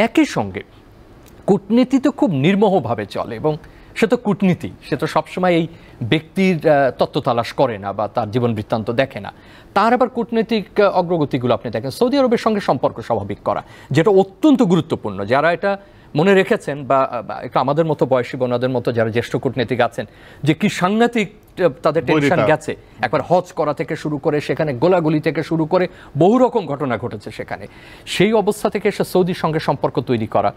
একই সঙ্গে কূটনীতি তো খুব নির্মোহভাবে চলে। এবং সে তো কূটনীতি, সে তো সবসময় এই ব্যক্তির তত্ত্ব তালাশ করে না বা তার জীবন বৃত্তান্ত দেখে না। তার আবার কূটনৈতিক অগ্রগতিগুলো আপনি দেখেন, সৌদি আরবের সঙ্গে সম্পর্ক স্বাভাবিক করা, যেটা অত্যন্ত গুরুত্বপূর্ণ। যারা এটা মনে রেখেছেন বা একটু আমাদের মতো বয়সী বোনাদের মতো যারা জ্যেষ্ঠ কূটনীতিক আছেন, যে কি সাংঘাতিক তাদের টেনশন গেছে, একবার হজ করা থেকে শুরু করে সেখানে গোলাগুলি থেকে শুরু করে বহু রকম ঘটনা ঘটেছে সেখানে। সেই অবস্থা থেকে এসে সৌদির সঙ্গে সম্পর্ক তৈরি করা,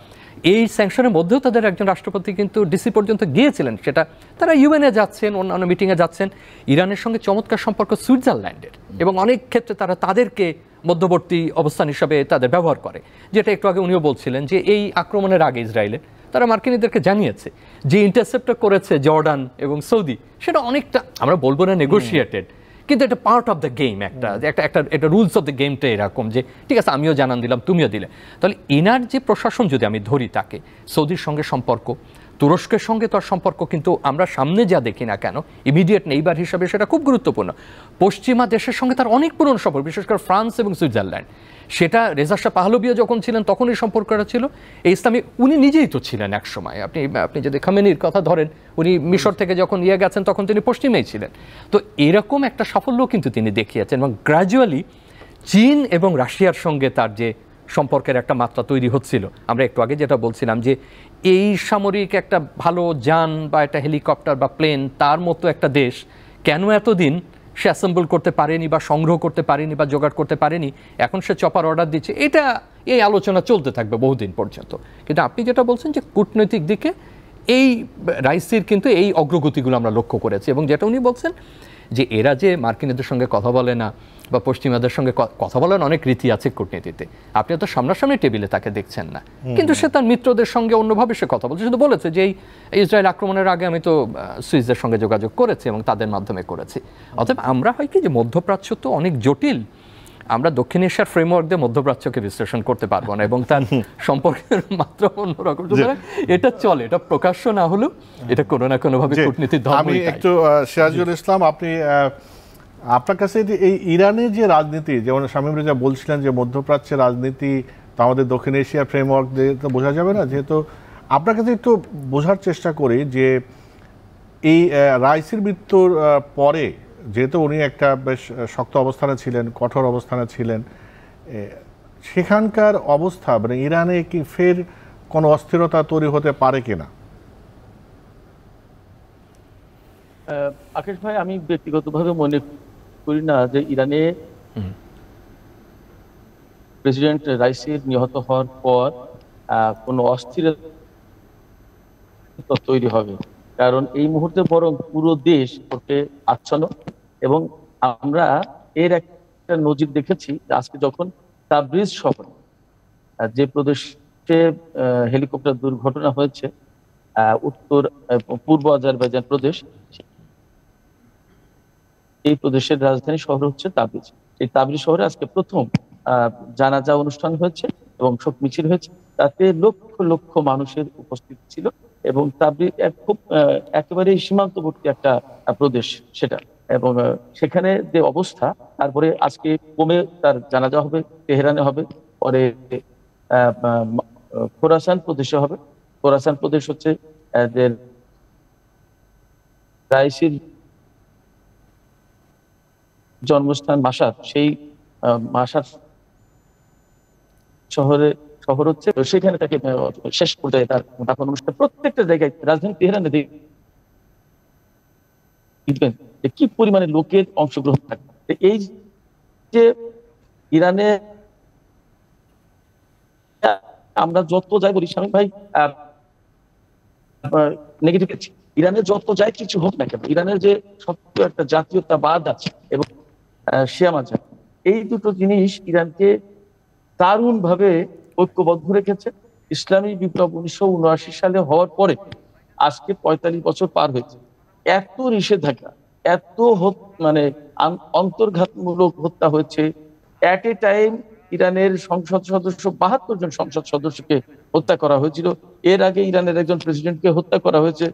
এই স্যাংশনের মধ্যেও তাদের একজন রাষ্ট্রপতি কিন্তু ডিসি পর্যন্ত গিয়েছিলেন। সেটা তারা ইউএনএ যাচ্ছেন, অন্যান্য মিটিংয়ে যাচ্ছেন। ইরানের সঙ্গে চমৎকার সম্পর্ক সুইজারল্যান্ডের, এবং অনেক ক্ষেত্রে তারা তাদেরকে মধ্যবর্তী অবস্থান হিসাবে তাদের ব্যবহার করে। যেটা একটু আগে উনিও বলছিলেন, যে এই আক্রমণের আগে ইসরায়েলের তারা মার্কিনীদেরকে জানিয়েছে যে ইন্টারসেপ্টটা করেছে জর্ডান এবং সৌদি, সেটা অনেকটা আমরা বলবো না নেগোশিয়েটেড, কিন্তু এটা পার্ট অফ দ্য গেম। একটা রুলস অফ দ্য গেমটা এরকম, যে ঠিক আছে আমিও জানান দিলাম, তুমিও দিলে। তাহলে এনার যে প্রশাসন, যদি আমি ধরি তাকে, সৌদির সঙ্গে সম্পর্ক, তুরস্কের সঙ্গে তার সম্পর্ক কিন্তু আমরা সামনে যা দেখি না কেন, ইমিডিয়েট নেইবার হিসাবে সেটা খুব গুরুত্বপূর্ণ। পশ্চিমা দেশের সঙ্গে তার অনেক পুরনো সম্পর্ক, বিশেষ করে ফ্রান্স এবং সুইজারল্যান্ড। সেটা রেজা শাহ পাহলবিও যখন ছিলেন তখন এই সম্পর্কটা ছিল। এই ইসলামী উনি নিজেই তো ছিলেন এক সময়, আপনি যদি খামেনির কথা ধরেন, উনি মিশর থেকে যখন গেছেন তখন তিনি পশ্চিমেই ছিলেন। তো এরকম একটা সাফল্য কিন্তু তিনি দেখিয়েছেন। এবং গ্র্যাজুয়ালি চীন এবং রাশিয়ার সঙ্গে তার যে সম্পর্কের একটা মাত্রা তৈরি হচ্ছিল, আমরা একটু আগে যেটা বলছিলাম, যে এই সামরিক একটা ভালো যান বা একটা হেলিকপ্টার বা প্লেন, তার মতো একটা দেশ কেন এতদিন সে অ্যাসেম্বল করতে পারেনি বা সংগ্রহ করতে পারেনি বা জোগাড় করতে পারেনি, এখন সে চপার অর্ডার দিচ্ছে। এই আলোচনা চলতে থাকবে বহুদিন পর্যন্ত। কিন্তু আপনি যেটা বলছেন, যে কূটনৈতিক দিকে এই রাইসির কিন্তু এই অগ্রগতিগুলো আমরা লক্ষ্য করেছি। এবং যেটা উনি বলছেন, যে এরা যে মার্কিনীদের সঙ্গে কথা বলে না বা পশ্চিমাদের সঙ্গে কথা বলার অনেক রীতি আছে কূটনীতিতে, আপনি তো সামনাসামনি টেবিলে তাকে দেখছেন না, কিন্তু সে তার মিত্রদের সঙ্গে অন্যভাবে সে কথা বলছে। শুধু বলেছে যে এই ইসরায়েল আক্রমণের আগে আমি তো সুইসদের সঙ্গে যোগাযোগ করেছি এবং তাদের মাধ্যমে করেছি। অতএব আমরা হয় কি, যে মধ্যপ্রাচ্য তো অনেক জটিল, আমরা দক্ষিণ এশিয়ার ফ্রেমওয়ার্ক দিয়ে মধ্যপ্রাচ্যকে বিশ্লেষণ করতে পারবো না, এবং তার সম্পর্কের মাত্রা অন্যরকম। এটা চলে, এটা প্রকাশ্য না হলেও এটা কোনো না কোনোভাবে কূটনীতির ধর্ম। আমি একটু সিরাজুল ইসলাম, আপনার কাছে এই ইরানের যে রাজনীতি, যেমন শামীম রেজা বলছিলেন যে মধ্যপ্রাচ্যের রাজনীতি তো আমাদের দক্ষিণ এশিয়া ফ্রেমওয়ার্ক দিয়ে তো বোঝা যাবে না, যেহেতু আপনার কাছে একটু বোঝার চেষ্টা করি যে এই রাইসির মৃত্যুর পরে, যেহেতু উনি একটা বেশ শক্ত অবস্থানে ছিলেন, কঠোর অবস্থানে ছিলেন, সেখানকার অবস্থা মানে ইরানে কি ফের কোনো অস্থিরতা তৈরি হতে পারে কিনা? আকাশ ভাই, আমি ব্যক্তিগতভাবে মনে করি না যে ইরানে প্রেসিডেন্ট রাইসির নিহত হওয়ার পর কোনো অস্থিরতা তৈরি হবে। কারণ এই মুহূর্তে বরং পুরো দেশ ওকে আচ্ছন্ন। এবং আমরা এর একটা নজির দেখেছি, আজকে যখন তাবরিজ শহর, যে প্রদেশে হেলিকপ্টার দুর্ঘটনা হয়েছে, পূর্ব আজারবাইজান প্রদেশ, এই প্রদেশের রাজধানী শহর হচ্ছে তাবরিজ। এই তাবরিজ শহরে আজকে প্রথম জানাজা অনুষ্ঠান হয়েছে এবং শোক মিছিল হয়েছে। তাতে লক্ষ লক্ষ মানুষের উপস্থিতি ছিল। এবং তাবরিজ খুব একেবারে সীমান্তবর্তী একটা প্রদেশ সেটা। এবং সেখানে যে অবস্থা, তারপরে আজকে কমে তার জানাজা হবে, তেহরানে হবে, পরে খোরাসান প্রদেশে হবে। খোরাসান প্রদেশ হচ্ছে রাইসির জন্মস্থান মাশাদ, সেই মাশাদ শহর হচ্ছে, সেখানে তাকে শেষ পর্যায়ে তার দাফন অনুষ্ঠান প্রত্যেকটা জায়গায় রাজধানী তেহরানে দেখবেন কি পরিমাণে লোকের অংশগ্রহণ থাকে। এই যে ইরানে আমরা যত যাই বলি স্বামী ভাই নেগেটিভ, ইরানের যত যাই কিছু হোক না কেন, ইরানের যে সত্য একটা জাতীয়তাবাদ আছে এবং শিয়া মাযহাব, এই দুটো জিনিস ইরানকে দারুণ ভাবে ঐক্যবদ্ধ রেখেছে। ইসলামী বিপ্লব 1979 সালে হওয়ার পরে আজকে 45 বছর পার হয়েছে। এত নিষেধাজ্ঞা, এত মানে অন্তর্ঘাতমূলক হত্যা হয়েছে। অ্যাট এ টাইম ইরানের সংসদ সদস্য 72 জন সংসদ সদস্যকে হত্যা করা হয়েছিল। এর আগে ইরানের একজন প্রেসিডেন্টকে হত্যা করা হয়েছে।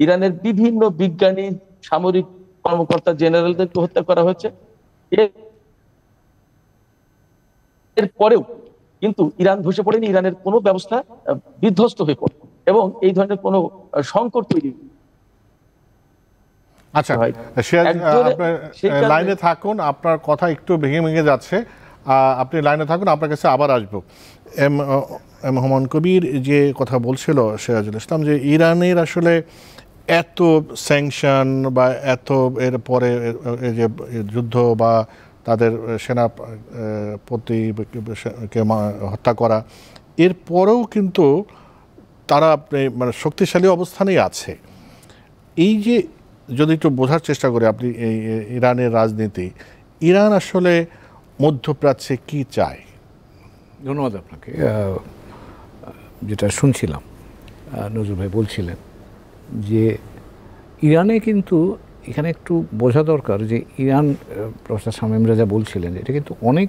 ইরানের বিভিন্ন বিজ্ঞানী, সামরিক কর্মকর্তা, জেনারেলদেরকে হত্যা করা হয়েছে। এর পরেও কিন্তু ইরান ধসে পড়েনি, ইরানের কোনো ব্যবস্থা বিধ্বস্ত হয়ে পড়ে এবং এই ধরনের কোনো সংকট তৈরি। আচ্ছা সিরাজ, আপনার লাইনে থাকুন, আপনার কথা একটু ভেঙে ভেঙে যাচ্ছে, আপনি লাইনে থাকুন, আপনার কাছে আবার আসবো। এম হুমায়ুন কবির যে কথা বলছিল সিরাজুল ইসলাম, যে ইরানের আসলে এত স্যাংশন বা এত এর পরে যে যুদ্ধ বা তাদের সেনাপতিকে হত্যা করা, এরপরেও কিন্তু তারা মানে শক্তিশালী অবস্থানেই আছে। এই যে যদি একটু বোঝার চেষ্টা করি আপনি এই ইরানের রাজনীতি, ইরান আসলে মধ্যপ্রাচ্যে কি চায়? ধন্যবাদ আপনাকে। যেটা শুনছিলাম নজরুল ভাই বলছিলেন যে ইরানে কিন্তু এখানে একটু বোঝা দরকার যে ইরান, প্রফেসর শামীম রেজা বলছিলেন, এটা কিন্তু অনেক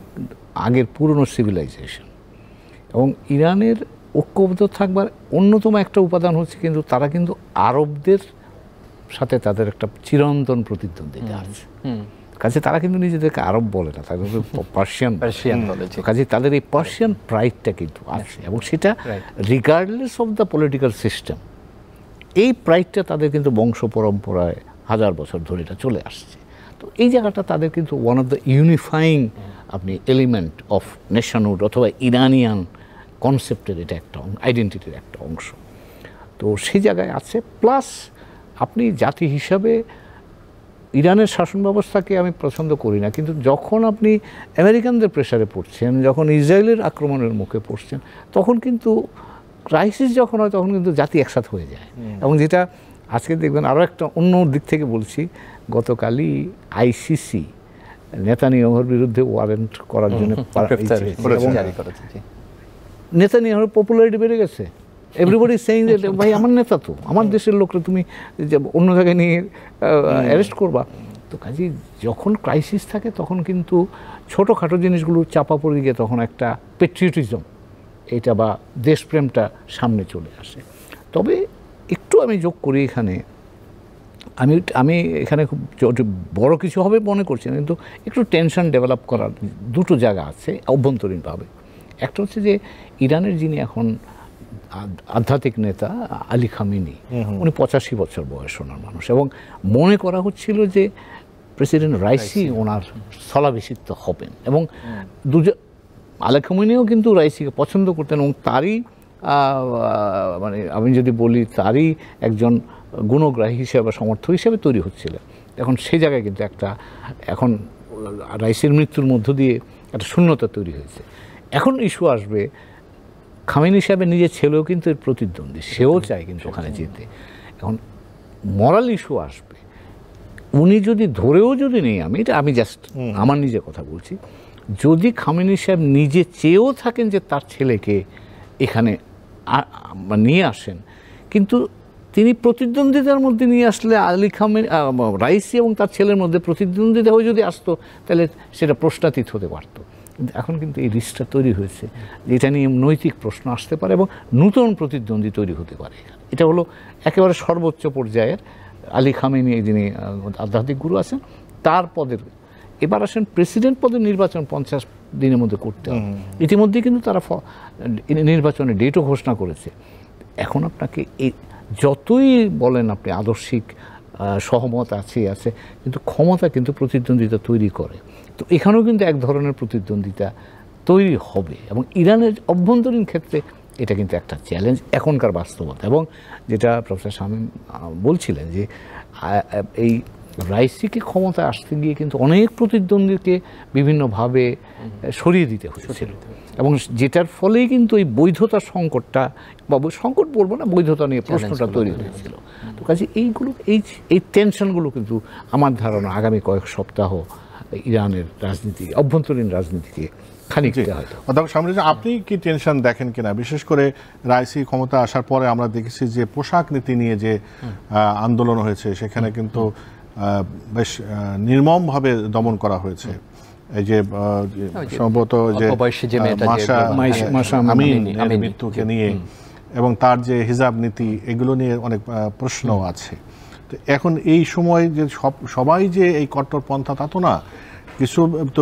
আগের পুরনো সিভিলাইজেশন এবং ইরানের ঐক্যবদ্ধ থাকবার অন্যতম একটা উপাদান হচ্ছে কিন্তু তারা কিন্তু আরবদের সাথে তাদের একটা চিরন্তন প্রতিদ্বন্দ্বিতা আছে। কাজে তারা কিন্তু নিজেদেরকে আরব বলে না, তারা কিন্তু পার্সিয়ান বলে। কাজে তাদের এই পার্সিয়ান প্রাইডটা কিন্তু আছে এবং সেটা regardless of the political system, এই প্রাইডটা তাদের কিন্তু বংশ পরম্পরায় হাজার বছর ধরে এটা চলে আসছে। তো এই জায়গাটা তাদের কিন্তু ওয়ান অফ দ্য ইউনিফাইং আপনি এলিমেন্ট অফ নেশনহুড অথবা ইরানিয়ান কনসেপ্টের এটা একটা আইডেন্টিটির একটা অংশ। তো সেই জায়গায় আছে। প্লাস আপনি জাতি হিসাবে ইরানের শাসন ব্যবস্থাকে আমি পছন্দ করি না, কিন্তু যখন আপনি আমেরিকানদের প্রেসারে পড়ছেন, যখন ইসরায়েলের আক্রমণের মুখে পড়ছেন, তখন কিন্তু ক্রাইসিস যখন হয় তখন কিন্তু জাতি একসাথে হয়ে যায়। এবং যেটা আজকে দেখবেন, আরও একটা অন্য দিক থেকে বলছি, গতকালই আইসিসি নেতানিয়াহুর বিরুদ্ধে ওয়ারেন্ট করার জন্য নেতানিয়াহুর পপুলারিটি বেড়ে গেছে। এভরিবডি সেইং যে ভাই আমার নেতা তো, আমার দেশের লোকরা তুমি অন্য জায়গায় নিয়ে অ্যারেস্ট করবা। তো কাজে যখন ক্রাইসিস থাকে তখন কিন্তু ছোটোখাটো জিনিসগুলো চাপা পড়ে গিয়ে তখন একটা পেট্রিয়টিজম এটা বা দেশপ্রেমটা সামনে চলে আসে। তবে একটু আমি যোগ করি এখানে, আমি এখানে খুব বড় কিছু হবে মনে করছি না, কিন্তু একটু টেনশন ডেভেলপ করার দুটো জায়গা আছে অভ্যন্তরীণভাবে। একটা হচ্ছে যে ইরানের যিনি এখন আধ্যাত্মিক নেতা আলী খামেনি, উনি 85 বছর বয়স ওনার মানুষ, এবং মনে করা হচ্ছিল যে প্রেসিডেন্ট রাইসি ওনার স্থলাভিষিক্ত হবেন এবং আলী খামেনিও কিন্তু রাইসিকে পছন্দ করতেন এবং তারই মানে আমি যদি বলি তারই একজন গুণগ্রাহী হিসেবে সমর্থক হিসেবে তৈরি হচ্ছিল। এখন সেই জায়গায় কিন্তু এখন রাইসির মৃত্যুর মধ্য দিয়ে একটা শূন্যতা তৈরি হয়েছে। এখন ইস্যু আসবে, খামেনি সাহেবের নিজের ছেলেও কিন্তু এর প্রতিদ্বন্দ্বী, সেও চায় কিন্তু ওখানে যেতে। এখন মরাল ইস্যু আসবে, উনি যদি ধরেও যদি নেই, আমি জাস্ট আমার নিজের কথা বলছি, যদি খামেনি সাহেব নিজে চেয়েও থাকেন যে তার ছেলেকে এখানে নিয়ে আসেন, কিন্তু তিনি প্রতিদ্বন্দ্বিতার মধ্যে নিয়ে আসলে আলী খামেনি, রাইসি এবং তার ছেলের মধ্যে প্রতিদ্বন্দ্বিতা হয়ে যদি আসতো তাহলে সেটা প্রশ্নাতীত হতে পারত। এখন কিন্তু এই রিস্কটা তৈরি হয়েছে যে এটা নিয়ে নৈতিক প্রশ্ন আসতে পারে এবং নূতন প্রতিদ্বন্দ্বী তৈরি হতে পারে। এটা হলো একেবারে সর্বোচ্চ পর্যায়ের আলী খামেনি, যিনি আধ্যাত্মিক গুরু আছেন, তার পদের। এবার আসেন প্রেসিডেন্ট পদের নির্বাচন 50 দিনের মধ্যে করতে হবে। ইতিমধ্যে কিন্তু তারা নির্বাচনের ডেটও ঘোষণা করেছে। এখন আপনাকে এই যতই বলেন আপনি আদর্শিক সহমত আছে, কিন্তু ক্ষমতা কিন্তু প্রতিদ্বন্দ্বিতা তৈরি করে। তো এখানেও কিন্তু এক ধরনের প্রতিদ্বন্দ্বিতা তৈরি হবে, এবং ইরানের অভ্যন্তরীণ ক্ষেত্রে এটা কিন্তু একটা চ্যালেঞ্জ এখনকার বাস্তবতা। এবং যেটা প্রফেসর শামীম বলছিলেন যে এই রাইসিকে ক্ষমতা আসতে গিয়ে কিন্তু অনেক প্রতিদ্বন্দ্বীকে বিভিন্নভাবে সরিয়ে দিতে হয়েছিল, এবং যেটার ফলেই কিন্তু এই বৈধতার সংকটটা, বা সংকট বলবো না, বৈধতা নিয়ে প্রশ্নটা তৈরি হয়েছিল। তো কাজে এই টেনশনগুলো কিন্তু আমার ধারণা আগামী কয়েক সপ্তাহ ইরানের রাজনীতি, অভ্যন্তরীণ রাজনীতিকে খানিকটা হয়তো। অধ্যাপক শামীম, আপনি কি টেনশন দেখেন কিনা? বিশেষ করে রাইসি ক্ষমতা আসার পরে আমরা দেখেছি যে পোশাক নীতি নিয়ে যে আন্দোলন হয়েছে, সেখানে কিন্তু বেশ নির্মমভাবে দমন করা হয়েছে। এই যে সম্ভবত যে মাশা আমিনের মৃত্যুকে নিয়ে, এবং তার যে হিজাব নীতি, এগুলো নিয়ে অনেক প্রশ্ন আছে। তো এখন এই সময় যে সবাই যে এই কট্টরপন্থা, তা তো না, কিছু তো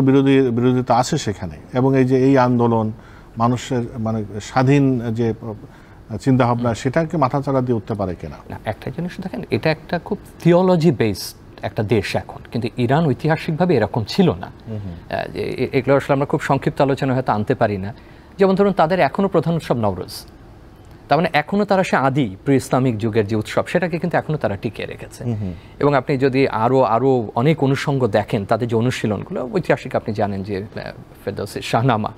বিরোধিতা আছে সেখানে, এবং এই যে এই আন্দোলন মানুষের মানে স্বাধীন যে চিন্তাভাবনা, সেটাকে মাথাচাড়া দিয়ে উঠতে পারে কিনা? একটা জিনিস দেখেন, এটা একটা খুব থিওলজি বেসড একটা দেশ এখন, কিন্তু ইরান ঐতিহাসিকভাবে এরকম ছিল না। এগুলো আসলে আমরা খুব সংক্ষিপ্ত আলোচনা হয়তো আনতে পারি না। যেমন ধরুন, তাদের এখনো প্রধান উৎসব নওরোজ, তার মানে এখনো তারা সে আদি প্রি ইসলামিক যুগের যে উৎসব, সেটাকে কিন্তু এখনো তারা টিকিয়ে রেখেছে। এবং আপনি যদি আরো অনেক অনুষঙ্গ দেখেন, তাদের যে অনুশীলনগুলো ঐতিহাসিক, আপনি জানেন যে ফেরদৌসি শাহনামা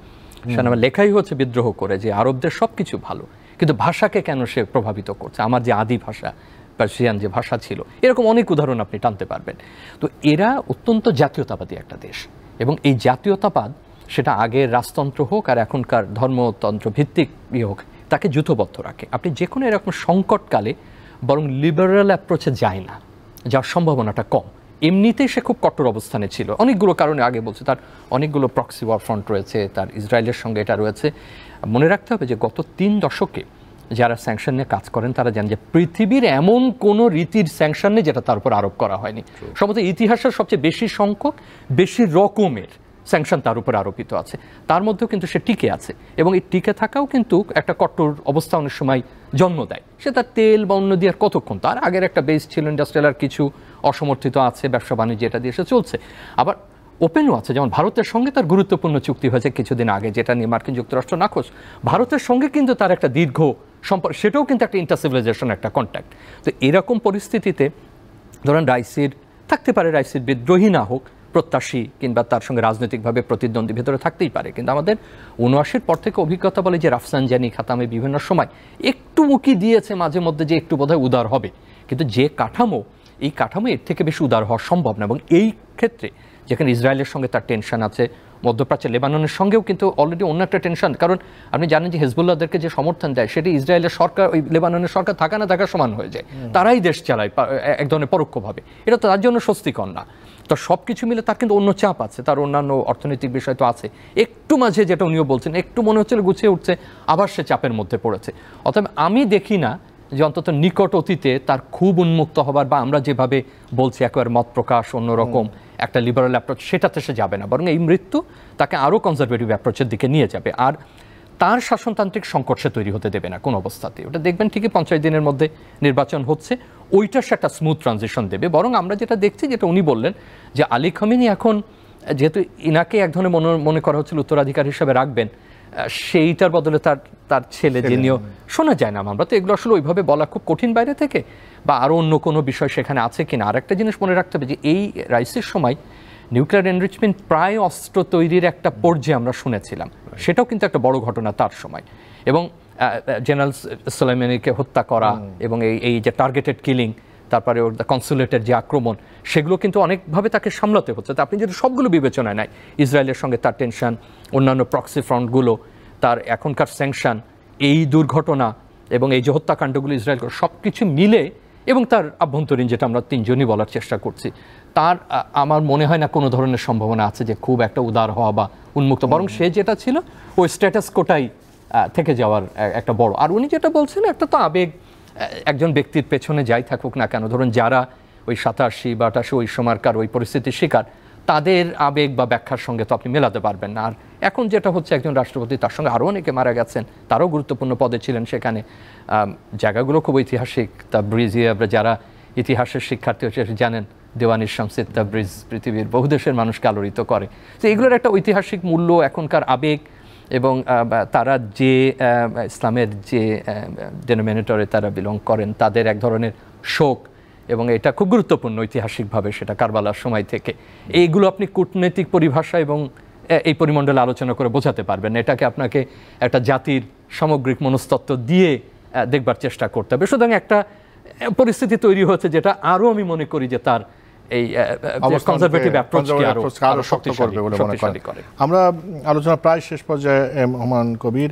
লেখাই হচ্ছে বিদ্রোহ করে যে আরবদের সবকিছু ভালো, কিন্তু ভাষাকে কেন সে প্রভাবিত করছে, আমার যে আদি ভাষা পার্সিয়ান যে ভাষা ছিল, এরকম অনেক উদাহরণ আপনি টানতে পারবেন। তো এরা অত্যন্ত জাতীয়তাবাদী একটা দেশ, এবং এই জাতীয়তাবাদ, সেটা আগের রাজতন্ত্র হোক আর এখনকার ধর্মতন্ত্র ভিত্তিক হোক, তাকে যুথবদ্ধ রাখে। আপনি যে কোনো এরকম সংকটকালে বরং লিবারেল অ্যাপ্রোচে যায় না, যার সম্ভাবনাটা কম। এমনিতেই সে খুব কঠোর অবস্থানে ছিল অনেকগুলো কারণে, আগে বলছে তার অনেকগুলো প্রক্সি ওয়ার ফ্রন্ট রয়েছে, তার ইসরায়েলের সঙ্গে এটা রয়েছে। মনে রাখতে হবে যে গত 3 দশকে যারা স্যাংশন নিয়ে কাজ করেন, তারা জানেন যে পৃথিবীর এমন কোনো রীতির স্যাংশন নেই যেটা তার উপর আরোপ করা হয়নি। সম্ভবত ইতিহাসের সবচেয়ে বেশি সংখ্যক, বেশি রকমের স্যাংশন তার উপর আরোপিত আছে, তার মধ্যেও কিন্তু সে টিকে আছে। এবং এই টিকে থাকাও কিন্তু একটা কঠোর অবস্থা অনেক সময় জন্ম দেয়। সে তার তেল বা অন্য দিয়ে আর কতক্ষণ, তার আগের একটা বেস ছিল ইন্ডাস্ট্রিয়াল, আর কিছু অসমর্থিত আছে ব্যবসা বাণিজ্য, এটা দিয়ে সে চলছে। আবার ওপেনও আছে, যেমন ভারতের সঙ্গে তার গুরুত্বপূর্ণ চুক্তি হয়েছে কিছুদিন আগে, যেটা নিয়ে মার্কিন যুক্তরাষ্ট্র নাখোশ। ভারতের সঙ্গে কিন্তু তার একটা দীর্ঘ সম্পর্ক, সেটাও কিন্তু একটা ইন্টারসিভিলাইজেশন, একটা কন্ট্যাক্ট। তো এরকম পরিস্থিতিতে ধরেন রাইসির থাকতে পারে, রাইসির বিদ্রোহী না হোক, প্রত্যাশী কিংবা তার সঙ্গে রাজনৈতিকভাবে প্রতিদ্বন্দ্বী ভেতরে থাকতেই পারে, কিন্তু আমাদের ৭৯-এর পর থেকে অভিজ্ঞতা বলে যে রাফসানজানি খাতামে বিভিন্ন সময় একটু মুখি দিয়েছে মাঝে মধ্যে যে একটু বোধহয় উদার হবে, কিন্তু যে কাঠামো, এই কাঠামো এর থেকে বেশি উদার হওয়া সম্ভব না। এবং এই ক্ষেত্রে যেখানে ইসরায়েলের সঙ্গে তার টেনশন আছে, মধ্যপ্রাচ্যে লেবাননের সঙ্গেও কিন্তু অলরেডি অন্য একটা টেনশন, কারণ আপনি জানেন যে হেজবুল্লাহদেরকে যে সমর্থন দেয়, সেটি ইসরায়েলের সরকার, ওই লেবাননের সরকার থাকা না থাকার সমান হয়ে যায়, তারাই দেশ চালায় এক ধরনের পরোক্ষভাবে। এটা তো তার জন্য স্বস্তিকর না। তো সব কিছু মিলে তার কিন্তু অন্য চাপ আছে, তার অন্যান্য অর্থনৈতিক বিষয় তো আছে। একটু মাঝে যেটা উনিও বলছেন, একটু মনে হচ্ছিল গুছিয়ে উঠছে, আবার সে চাপের মধ্যে পড়েছে। অতএব আমি দেখি না যে অন্তত নিকট অতীতে তার খুব উন্মুক্ত হবার, বা আমরা যেভাবে বলছি একেবারে মত প্রকাশ অন্যরকম একটা লিবারেল অ্যাপ্রোচ, সেটাতে সে যাবে না, বরং এই মৃত্যু তাকে আরও কনজারভেটিভ অ্যাপ্রোচের দিকে নিয়ে যাবে। আর তার শাসনতান্ত্রিক সংকট সে তৈরি হতে দেবে না কোনো অবস্থাতে। ওটা দেখবেন ঠিকই 50 দিনের মধ্যে নির্বাচন হচ্ছে, ওইটা সে একটা স্মুথ ট্রানজিশন দেবে। বরং আমরা যেটা দেখছি, যেটা উনি বললেন, যে আলী খামেনি এখন যেহেতু ইনাকে এক ধরনের মনে করা হচ্ছিল উত্তরাধিকার হিসেবে রাখবেন, সেইটার বদলে তার ছেলে, যিনিও শোনা যায় না, আমরা তো এগুলো আসলে ওইভাবে বলা খুব কঠিন বাইরে থেকে, বা আরও অন্য কোনো বিষয় সেখানে আছে কিনা। আর একটা জিনিস মনে রাখতে হবে যে এই রাইসির সময় নিউক্লিয়ার এনরিচমেন্ট প্রায় অস্ত্র তৈরির একটা পর্যায়ে আমরা শুনেছিলাম, সেটাও কিন্তু একটা বড় ঘটনা তার সময়। এবং জেনারেল সোলাইমানিকে হত্যা করা, এবং এই যে টার্গেটেড কিলিং, তারপরে ওর কনসুলেটের যে আক্রমণ, সেগুলো কিন্তু অনেকভাবে তাকে সামলাতে হচ্ছে। তো আপনি যদি সবগুলো বিবেচনায় নেয়, ইসরায়েলের সঙ্গে তার টেনশন, অন্যান্য প্রক্সি ফ্রন্টগুলো, তার এখনকার স্যাংশন, এই দুর্ঘটনা এবং এই যে হত্যাকাণ্ডগুলো ইসরায়েল করে, সব কিছু মিলে, এবং তার আভ্যন্তরীণ, যেটা আমরা তিনজনই বলার চেষ্টা করছি, তার আমার মনে হয় না কোনো ধরনের সম্ভাবনা আছে যে খুব একটা উদার হওয়া বা উন্মুক্ত, বরং সে যেটা ছিল ওই স্ট্যাটাস কোটাই থেকে যাওয়ার একটা বড়। আর উনি যেটা বলছেন, একটা তো আবেগ, একজন ব্যক্তির পেছনে যাই থাকুক না কেন, ধরুন যারা ওই 87 বা 88 ওই সময়কার ওই পরিস্থিতির শিকার, তাদের আবেগ বা ব্যাখ্যার সঙ্গে তো আপনি মেলাতে পারবেন না। আর এখন যেটা হচ্ছে, একজন রাষ্ট্রপতি, তার সঙ্গে আরও অনেকে মারা গেছেন, তারাও গুরুত্বপূর্ণ পদে ছিলেন সেখানে, জায়গাগুলো খুব ঐতিহাসিক। তা ব্রিজিয়া, যারা ইতিহাসের শিক্ষার্থী হিসেবে জানেন দেওয়ানির শামসিদ তাবরিজ পৃথিবীর বহু দেশের মানুষকে আলোড়িত করে। তো এগুলোর একটা ঐতিহাসিক মূল্য, এখনকার আবেগ এবং তারা যে ইসলামের যে ডেনোমিনেটরে তারা বিলং করেন তাদের এক ধরনের শোক, এবং এটা খুব গুরুত্বপূর্ণ ঐতিহাসিকভাবে সেটা কারবালার সময় থেকে। এইগুলো আপনি কূটনৈতিক পরিভাষা এবং এই পরিমণ্ডলে আলোচনা করে বোঝাতে পারবেন। এটাকে আপনাকে একটা জাতির সামগ্রিক মনস্তত্ত্ব দিয়ে দেখবার চেষ্টা করতে হবে। সুতরাং একটা পরিস্থিতি তৈরি হয়েছে যেটা আরও আমি মনে করি যে তার এই কনজারভেটিভ অ্যাপ্রোচকে আরো শক্ত করবে বলে মনে করে। আমরা আলোচনা প্রায় শেষ পর্যায়ে হুমায়ুন কবির,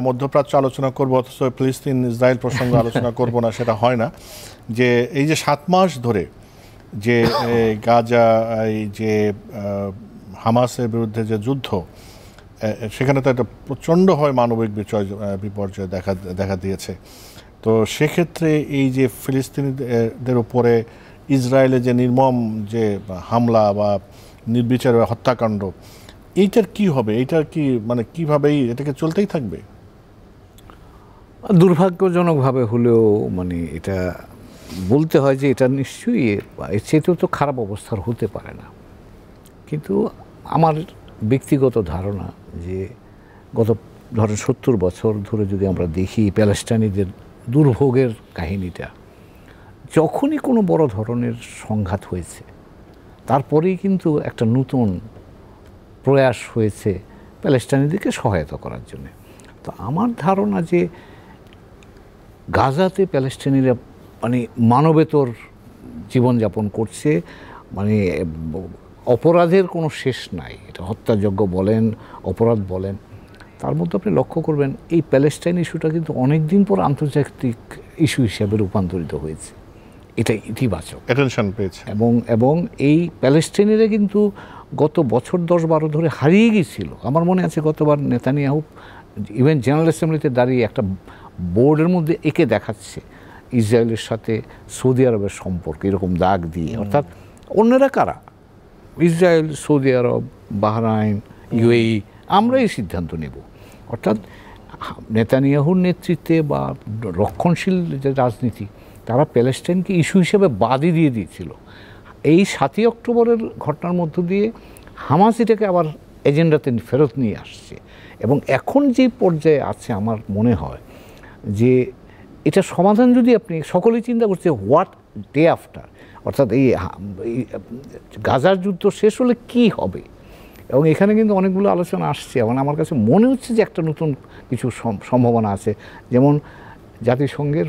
মধ্যপ্রাচ্য আলোচনা করব অথচ ফিলিস্তিন ইসরায়েল প্রসঙ্গ আলোচনা করব না, সেটা হয় না। যে এই যে 7 মাস ধরে যে গাজা এই যে হামাসের বিরুদ্ধে যে যুদ্ধ, সেখানে তো একটা প্রচণ্ডভাবে মানবিক বিপর্যয় দেখা দিয়েছে। তো সেক্ষেত্রে এই যে ফিলিস্তিনিদের উপরে ইসরায়েলের যে নির্মম যে হামলা বা নির্বিচার হত্যাকাণ্ড, এইটার কি হবে? এইটার কি মানে কিভাবেই এটাকে চলতেই থাকবে? দুর্ভাগ্যজনকভাবে হলেও মানে এটা বলতে হয় যে এটা নিশ্চয়ই এর চেয়েও তো খারাপ অবস্থার হতে পারে না। কিন্তু আমার ব্যক্তিগত ধারণা যে গত ধরেন 70 বছর ধরে যদি আমরা দেখি প্যালেস্টাইনিদের দুর্ভোগের কাহিনীটা, যখনই কোনো বড় ধরনের সংঘাত হয়েছে তারপরেই কিন্তু একটা নতুন প্রয়াস হয়েছে প্যালেস্টাইনিদেরকে সহায়তা করার জন্য। তো আমার ধারণা যে গাজাতে প্যালেস্টাইনিরা মানে মানবেতর জীবনযাপন করছে, মানে অপরাধের কোনো শেষ নাই। এটা হত্যাযজ্ঞ বলেন, অপরাধ বলেন, তার মধ্যে আপনি লক্ষ্য করবেন এই প্যালেস্টাইন ইস্যুটা কিন্তু অনেক দিন পর আন্তর্জাতিক ইস্যু হিসাবে রূপান্তরিত হয়েছে। এটা ইতিবাচক, অ্যাটেনশন পেয়েছে। এবং এই প্যালেস্টাইনিরা কিন্তু গত বছর 10-12 ধরে হারিয়ে গিয়েছিল। আমার মনে আছে গতবার নেতানিয়াহু ইভেন জেনারেল অ্যাসেম্বলিতে দাঁড়িয়ে একটা বোর্ডের মধ্যে এঁকে দেখাচ্ছে ইসরায়েলের সাথে সৌদি আরবের সম্পর্ক, এরকম দাগ দিয়ে। অর্থাৎ অন্যরা কারা? ইসরায়েল, সৌদি আরব, বাহরাইন, ইউএই, আমরা এই সিদ্ধান্ত নেব। অর্থাৎ নেতানিয়াহুর নেতৃত্বে বা রক্ষণশীল যে রাজনীতি, তারা প্যালেস্টাইনকে ইস্যু হিসেবে বাদই দিয়ে দিয়েছিল। এই 7ই অক্টোবরের ঘটনার মধ্য দিয়ে হামাস এটাকে আবার এজেন্ডাতে ফেরত নিয়ে আসছে। এবং এখন যে পর্যায়ে আছে আমার মনে হয় যে এটা সমাধান যদি আপনি সকলেই চিন্তা করছে হোয়াট ডে আফটার, অর্থাৎ এই গাজার যুদ্ধ শেষ হলে কি হবে। এবং এখানে কিন্তু অনেকগুলো আলোচনা আসছে এবং আমার কাছে মনে হচ্ছে যে একটা নতুন কিছু সম্ভাবনা আছে। যেমন জাতিসংঘের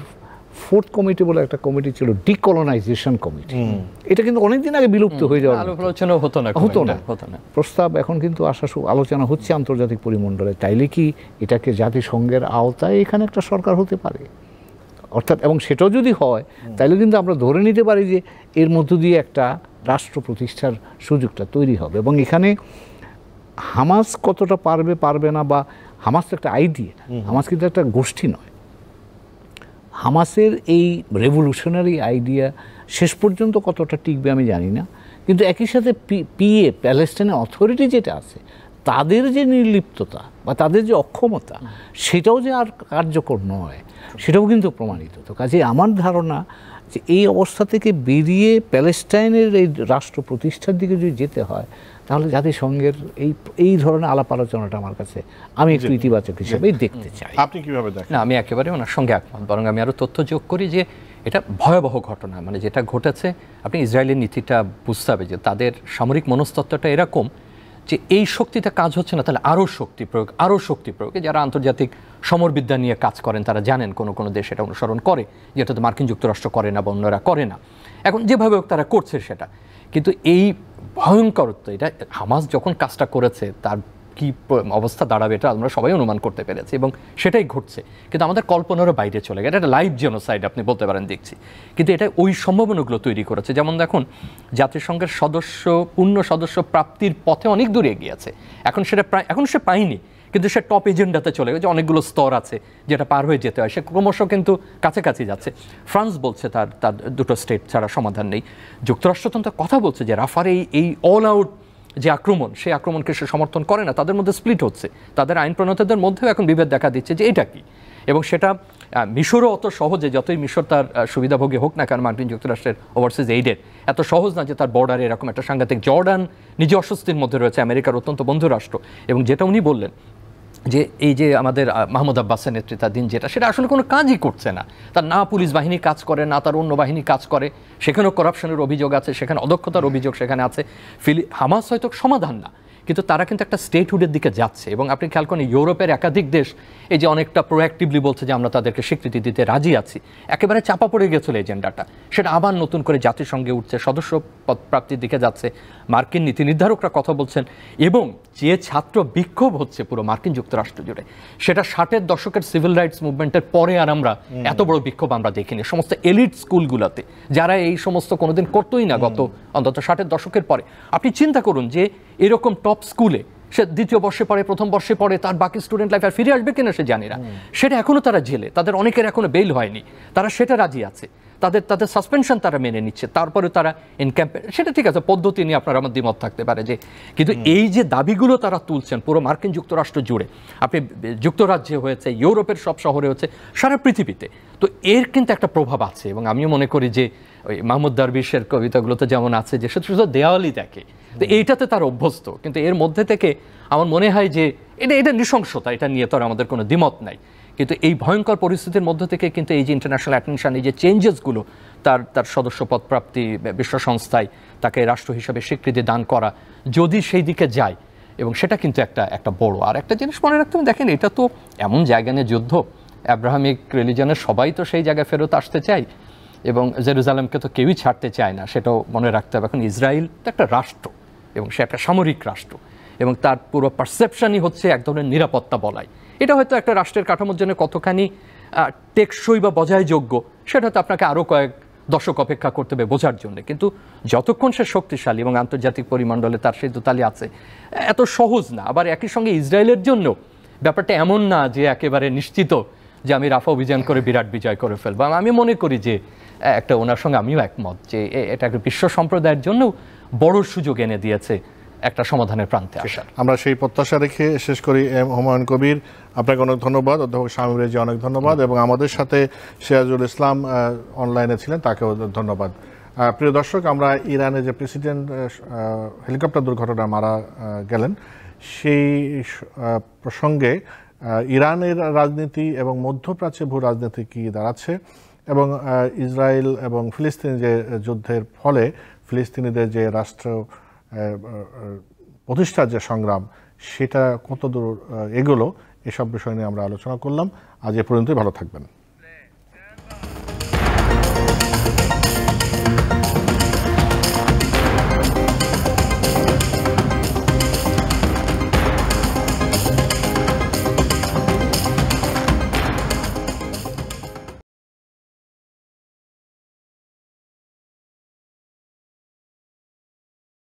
4th কমিটি বলে একটা কমিটি ছিল, ডিকলোনাইজেশন কমিটি। এটা কিন্তু অনেকদিন আগে বিলুপ্ত হয়ে যাওয়ার আলোচনা হতো না প্রস্তাব এখন কিন্তু আলোচনা হচ্ছে আন্তর্জাতিক পরিমণ্ডলে। তাইলে কি এটাকে জাতিসংঘের আওতায় এখানে একটা সরকার হতে পারে? অর্থাৎ এবং সেটাও যদি হয় তাহলে কিন্তু আমরা ধরে নিতে পারি যে এর মধ্য দিয়ে একটা রাষ্ট্র প্রতিষ্ঠার সুযোগটা তৈরি হবে। এবং এখানে হামাস কতটা পারবে না, বা হামাস তো একটা আইডিয়া, হামাস কিন্তু একটা গোষ্ঠী নয়। হামাসের এই রেভলিউশনারি আইডিয়া শেষ পর্যন্ত কতটা টিকবে আমি জানি না। কিন্তু একই সাথে প্যালেস্টাইনের অথরিটি যেটা আছে, তাদের যে নির্লিপ্ততা বা তাদের যে অক্ষমতা, সেটাও যে আর কার্যকর নয়, সেটাও কিন্তু প্রমাণিত। তো কাজে আমার ধারণা যে এই অবস্থা থেকে বেরিয়ে প্যালেস্টাইনের এই রাষ্ট্র প্রতিষ্ঠার দিকে যদি যেতে হয়, তাহলে জাতিসংঘের এই ধরনের আলাপ আলোচনাটা আমার কাছে আমি একটু ইতিবাচক হিসেবেই দেখতে চাই। আপনি কিভাবে দেখেন? না, আমি একেবারে ওনার সঙ্গে একমত। বরং আমি আরও তথ্য যোগ করি যে এটা ভয়াবহ ঘটনা। মানে যেটা ঘটেছে, আপনি ইসরায়েলের নীতিটা বুঝতে হবে যে তাদের সামরিক মনস্তত্ত্বটা এরকম যে এই শক্তিতে কাজ হচ্ছে না, তাহলে আরও শক্তি প্রয়োগ। যারা আন্তর্জাতিক সমরবিদ্যা নিয়ে কাজ করেন তারা জানেন কোনো দেশ এটা অনুসরণ করে, যেটা তো মার্কিন যুক্তরাষ্ট্র করে না বা অন্যরা করে না। এখন যেভাবে তারা করছে সেটা কিন্তু এই ভয়ঙ্করত্ব, এটা হামাস যখন কাজটা করেছে তার কি অবস্থা দাঁড়াবে এটা আমরা সবাই অনুমান করতে পেরেছি, এবং সেটাই ঘটছে। কিন্তু আমাদের কল্পনারও বাইরে চলে গেছে। এটা লাইভ জেনোসাইড আপনি বলতে পারেন, দেখছি। কিন্তু এটা ওই সম্ভাবনাগুলো তৈরি করেছে। যেমন দেখুন, জাতিসংঘের পূর্ণ সদস্য প্রাপ্তির পথে অনেক দূরে এগিয়ে আছে। এখন সে পায়নি, কিন্তু সে টপ এজেন্ডাতে চলে গেছে। অনেকগুলো স্তর আছে যেটা পার হয়ে যেতে হয়, সে ক্রমশ কিন্তু কাছাকাছি যাচ্ছে। ফ্রান্স বলছে তার 2 স্টেট ছাড়া সমাধান নেই। যুক্তরাষ্ট্র তো কথা বলছে যে রাফার এই অল আউট যে আক্রমণ, সেই আক্রমণকে সে সমর্থন করে না। তাদের মধ্যে স্প্লিট হচ্ছে, তাদের আইন প্রণেতাদের মধ্যেও এখন বিভেদ দেখা দিচ্ছে যে এটা কি। এবং সেটা মিশরও অত সহজে, যতই মিশর তার সুবিধাভোগী হোক না কেন মার্কিন যুক্তরাষ্ট্রের ওভারসিজ এইডের, এত সহজ না যে তার বর্ডারে এরকম একটা সাংঘাতিক, জর্ডান নিজে অস্বস্তির মধ্যে রয়েছে, আমেরিকার অত্যন্ত বন্ধু রাষ্ট্র। এবং যেটা উনি বললেন যে এই যে আমাদের মাহমুদ আব্বাসের নেতৃত্বাধীন যেটা, সেটা আসলে কোনো কাজই করছে না। তার না পুলিশ বাহিনী কাজ করে, না তার অন্য বাহিনী কাজ করে, সেখানেও করাপশনের অভিযোগ আছে, সেখানে অদক্ষতার অভিযোগ সেখানে আছে। হামাস হয়তো সমাধান না, কিন্তু তারা কিন্তু একটা স্টেটহুডের দিকে যাচ্ছে। এবং আপনি খেয়াল করেন ইউরোপের একাধিক দেশ এই যে অনেকটা প্রোঅ্যাক্টিভলি বলছে যে আমরা তাদেরকে স্বীকৃতি দিতে রাজি আছি, একেবারে চাপা পড়ে গেছিল এজেন্ডাটা, সেটা আবার নতুন করে জাতিসংঘে উঠছে, সদস্য পদ প্রাপ্তির দিকে যাচ্ছে, মার্কিন নীতি নির্ধারকরা কথা বলছেন। এবং যে ছাত্র বিক্ষোভ হচ্ছে পুরো মার্কিন যুক্তরাষ্ট্র জুড়ে, সেটা 60-এর দশকের সিভিল রাইটস মুভমেন্টের পরে আর আমরা এত বড় বিক্ষোভ আমরা দেখিনি। সমস্ত এলিট স্কুলগুলোতে যারা এই সমস্ত কোনোদিন করতোই না গত অন্তত 60-এর দশকের পরে, আপনি চিন্তা করুন যে এরকম টপ স্কুলে সে দ্বিতীয় বর্ষে পড়ে, প্রথম বর্ষে পড়ে, তার বাকি স্টুডেন্ট লাইফ আর ফিরে আসবে কিনা সে জানি না, সেটা এখনো তারা জেলে, তাদের অনেকের এখনো বেইল হয়নি, তারা সেটা রাজি আছে, তাদের সাসপেনশন তারা মেনে নিচ্ছে, তারপরে তারা ইনক্যাম্পে, সেটা ঠিক আছে, পদ্ধতি নিয়ে আপনার আমার দ্বিমত থাকতে পারে যে, কিন্তু এই যে দাবিগুলো তারা তুলছেন পুরো মার্কিন যুক্তরাষ্ট্র জুড়ে, আপনি যুক্তরাজ্যে হয়েছে, ইউরোপের সব শহরে হচ্ছে, সারা পৃথিবীতে, তো এর কিন্তু একটা প্রভাব আছে। এবং আমিও মনে করি যে ওই মাহমুদ দারবিশের কবিতাগুলোতে যেমন আছে যে শুধু দেওয়ালই দেখে, তো এইটাতে তার অভ্যস্ত, কিন্তু এর মধ্যে থেকে আমার মনে হয় যে এটা নৃশংসতা, এটা নিয়ে তো আর আমাদের কোনো দ্বিমত নাই। কিন্তু এই ভয়ঙ্কর পরিস্থিতির মধ্যে থেকে কিন্তু এই যে ইন্টারন্যাশনাল অ্যাটেনশন, এই যে চেঞ্জেসগুলো, তার সদস্যপদ প্রাপ্তি, বিশ্ব সংস্থায় তাকে রাষ্ট্র হিসাবে স্বীকৃতি দান করা, যদি সেই দিকে যায়, এবং সেটা কিন্তু একটা বড়। আর একটা জিনিস মনে রাখতে হবে, দেখেন এটা তো এমন জায়গা নিয়ে যুদ্ধ, আব্রাহামিক রিলিজনের সবাই তো সেই জায়গায় ফেরত আসতে চায়, এবং জেরুজালেমকে তো কেউই ছাড়তে চায় না, সেটাও মনে রাখতে হবে। এখন ইসরায়েল তো একটা রাষ্ট্র, এবং সে একটা সামরিক রাষ্ট্র, এবং তার পুরো পারসেপশনই হচ্ছে এক ধরনের নিরাপত্তা বলাই। এটা হয়তো একটা রাষ্ট্রের কাঠামোর জন্য কতখানি টেকসই বা বজায়যোগ্য, সেটা তো আপনাকে আরও কয়েক দশক অপেক্ষা করতে হবে বোঝার জন্য। কিন্তু যতক্ষণ সে শক্তিশালী এবং আন্তর্জাতিক পরিমণ্ডলে তার সেই দোতালি আছে, এত সহজ না। আবার একই সঙ্গে ইসরায়েলের জন্য ব্যাপারটা এমন না যে একেবারে নিশ্চিত যে আমি রাফা অভিযান করে বিরাট বিজয় করে ফেলবো। আমি মনে করি যে একটা, ওনার সঙ্গে আমিও একমত যে এটা একটা বিশ্ব সম্প্রদায়ের জন্য বড় সুযোগ এনে দিয়েছে একটা সমাধানের প্রান্তে আসার। আমরা সেই প্রত্যাশা রেখে শেষ করি। হুমায়ুন কবির, আপনাকে অনেক ধন্যবাদ। অধ্যাপক শামীম রেজী, অনেক ধন্যবাদ। এবং আমাদের সাথে সিরাজুল ইসলাম অনলাইনে ছিলেন, তাকেও ধন্যবাদ। প্রিয় দর্শক, আমরা ইরানে যে প্রেসিডেন্ট হেলিকপ্টার দুর্ঘটনা মারা গেলেন, সেই প্রসঙ্গে ইরানের রাজনীতি এবং মধ্যপ্রাচ্যে ভূ রাজনীতি কী দাঁড়াচ্ছে, এবং ইসরায়েল এবং ফিলিস্তিনি যে যুদ্ধের ফলে ফিলিস্তিনিদের যে রাষ্ট্র প্রতিষ্ঠার যে সংগ্রাম, সেটা কতদূর এগোলো, এসব বিষয় নিয়ে আমরা আলোচনা করলাম। আজ এ পর্যন্তই, ভালো থাকবেন।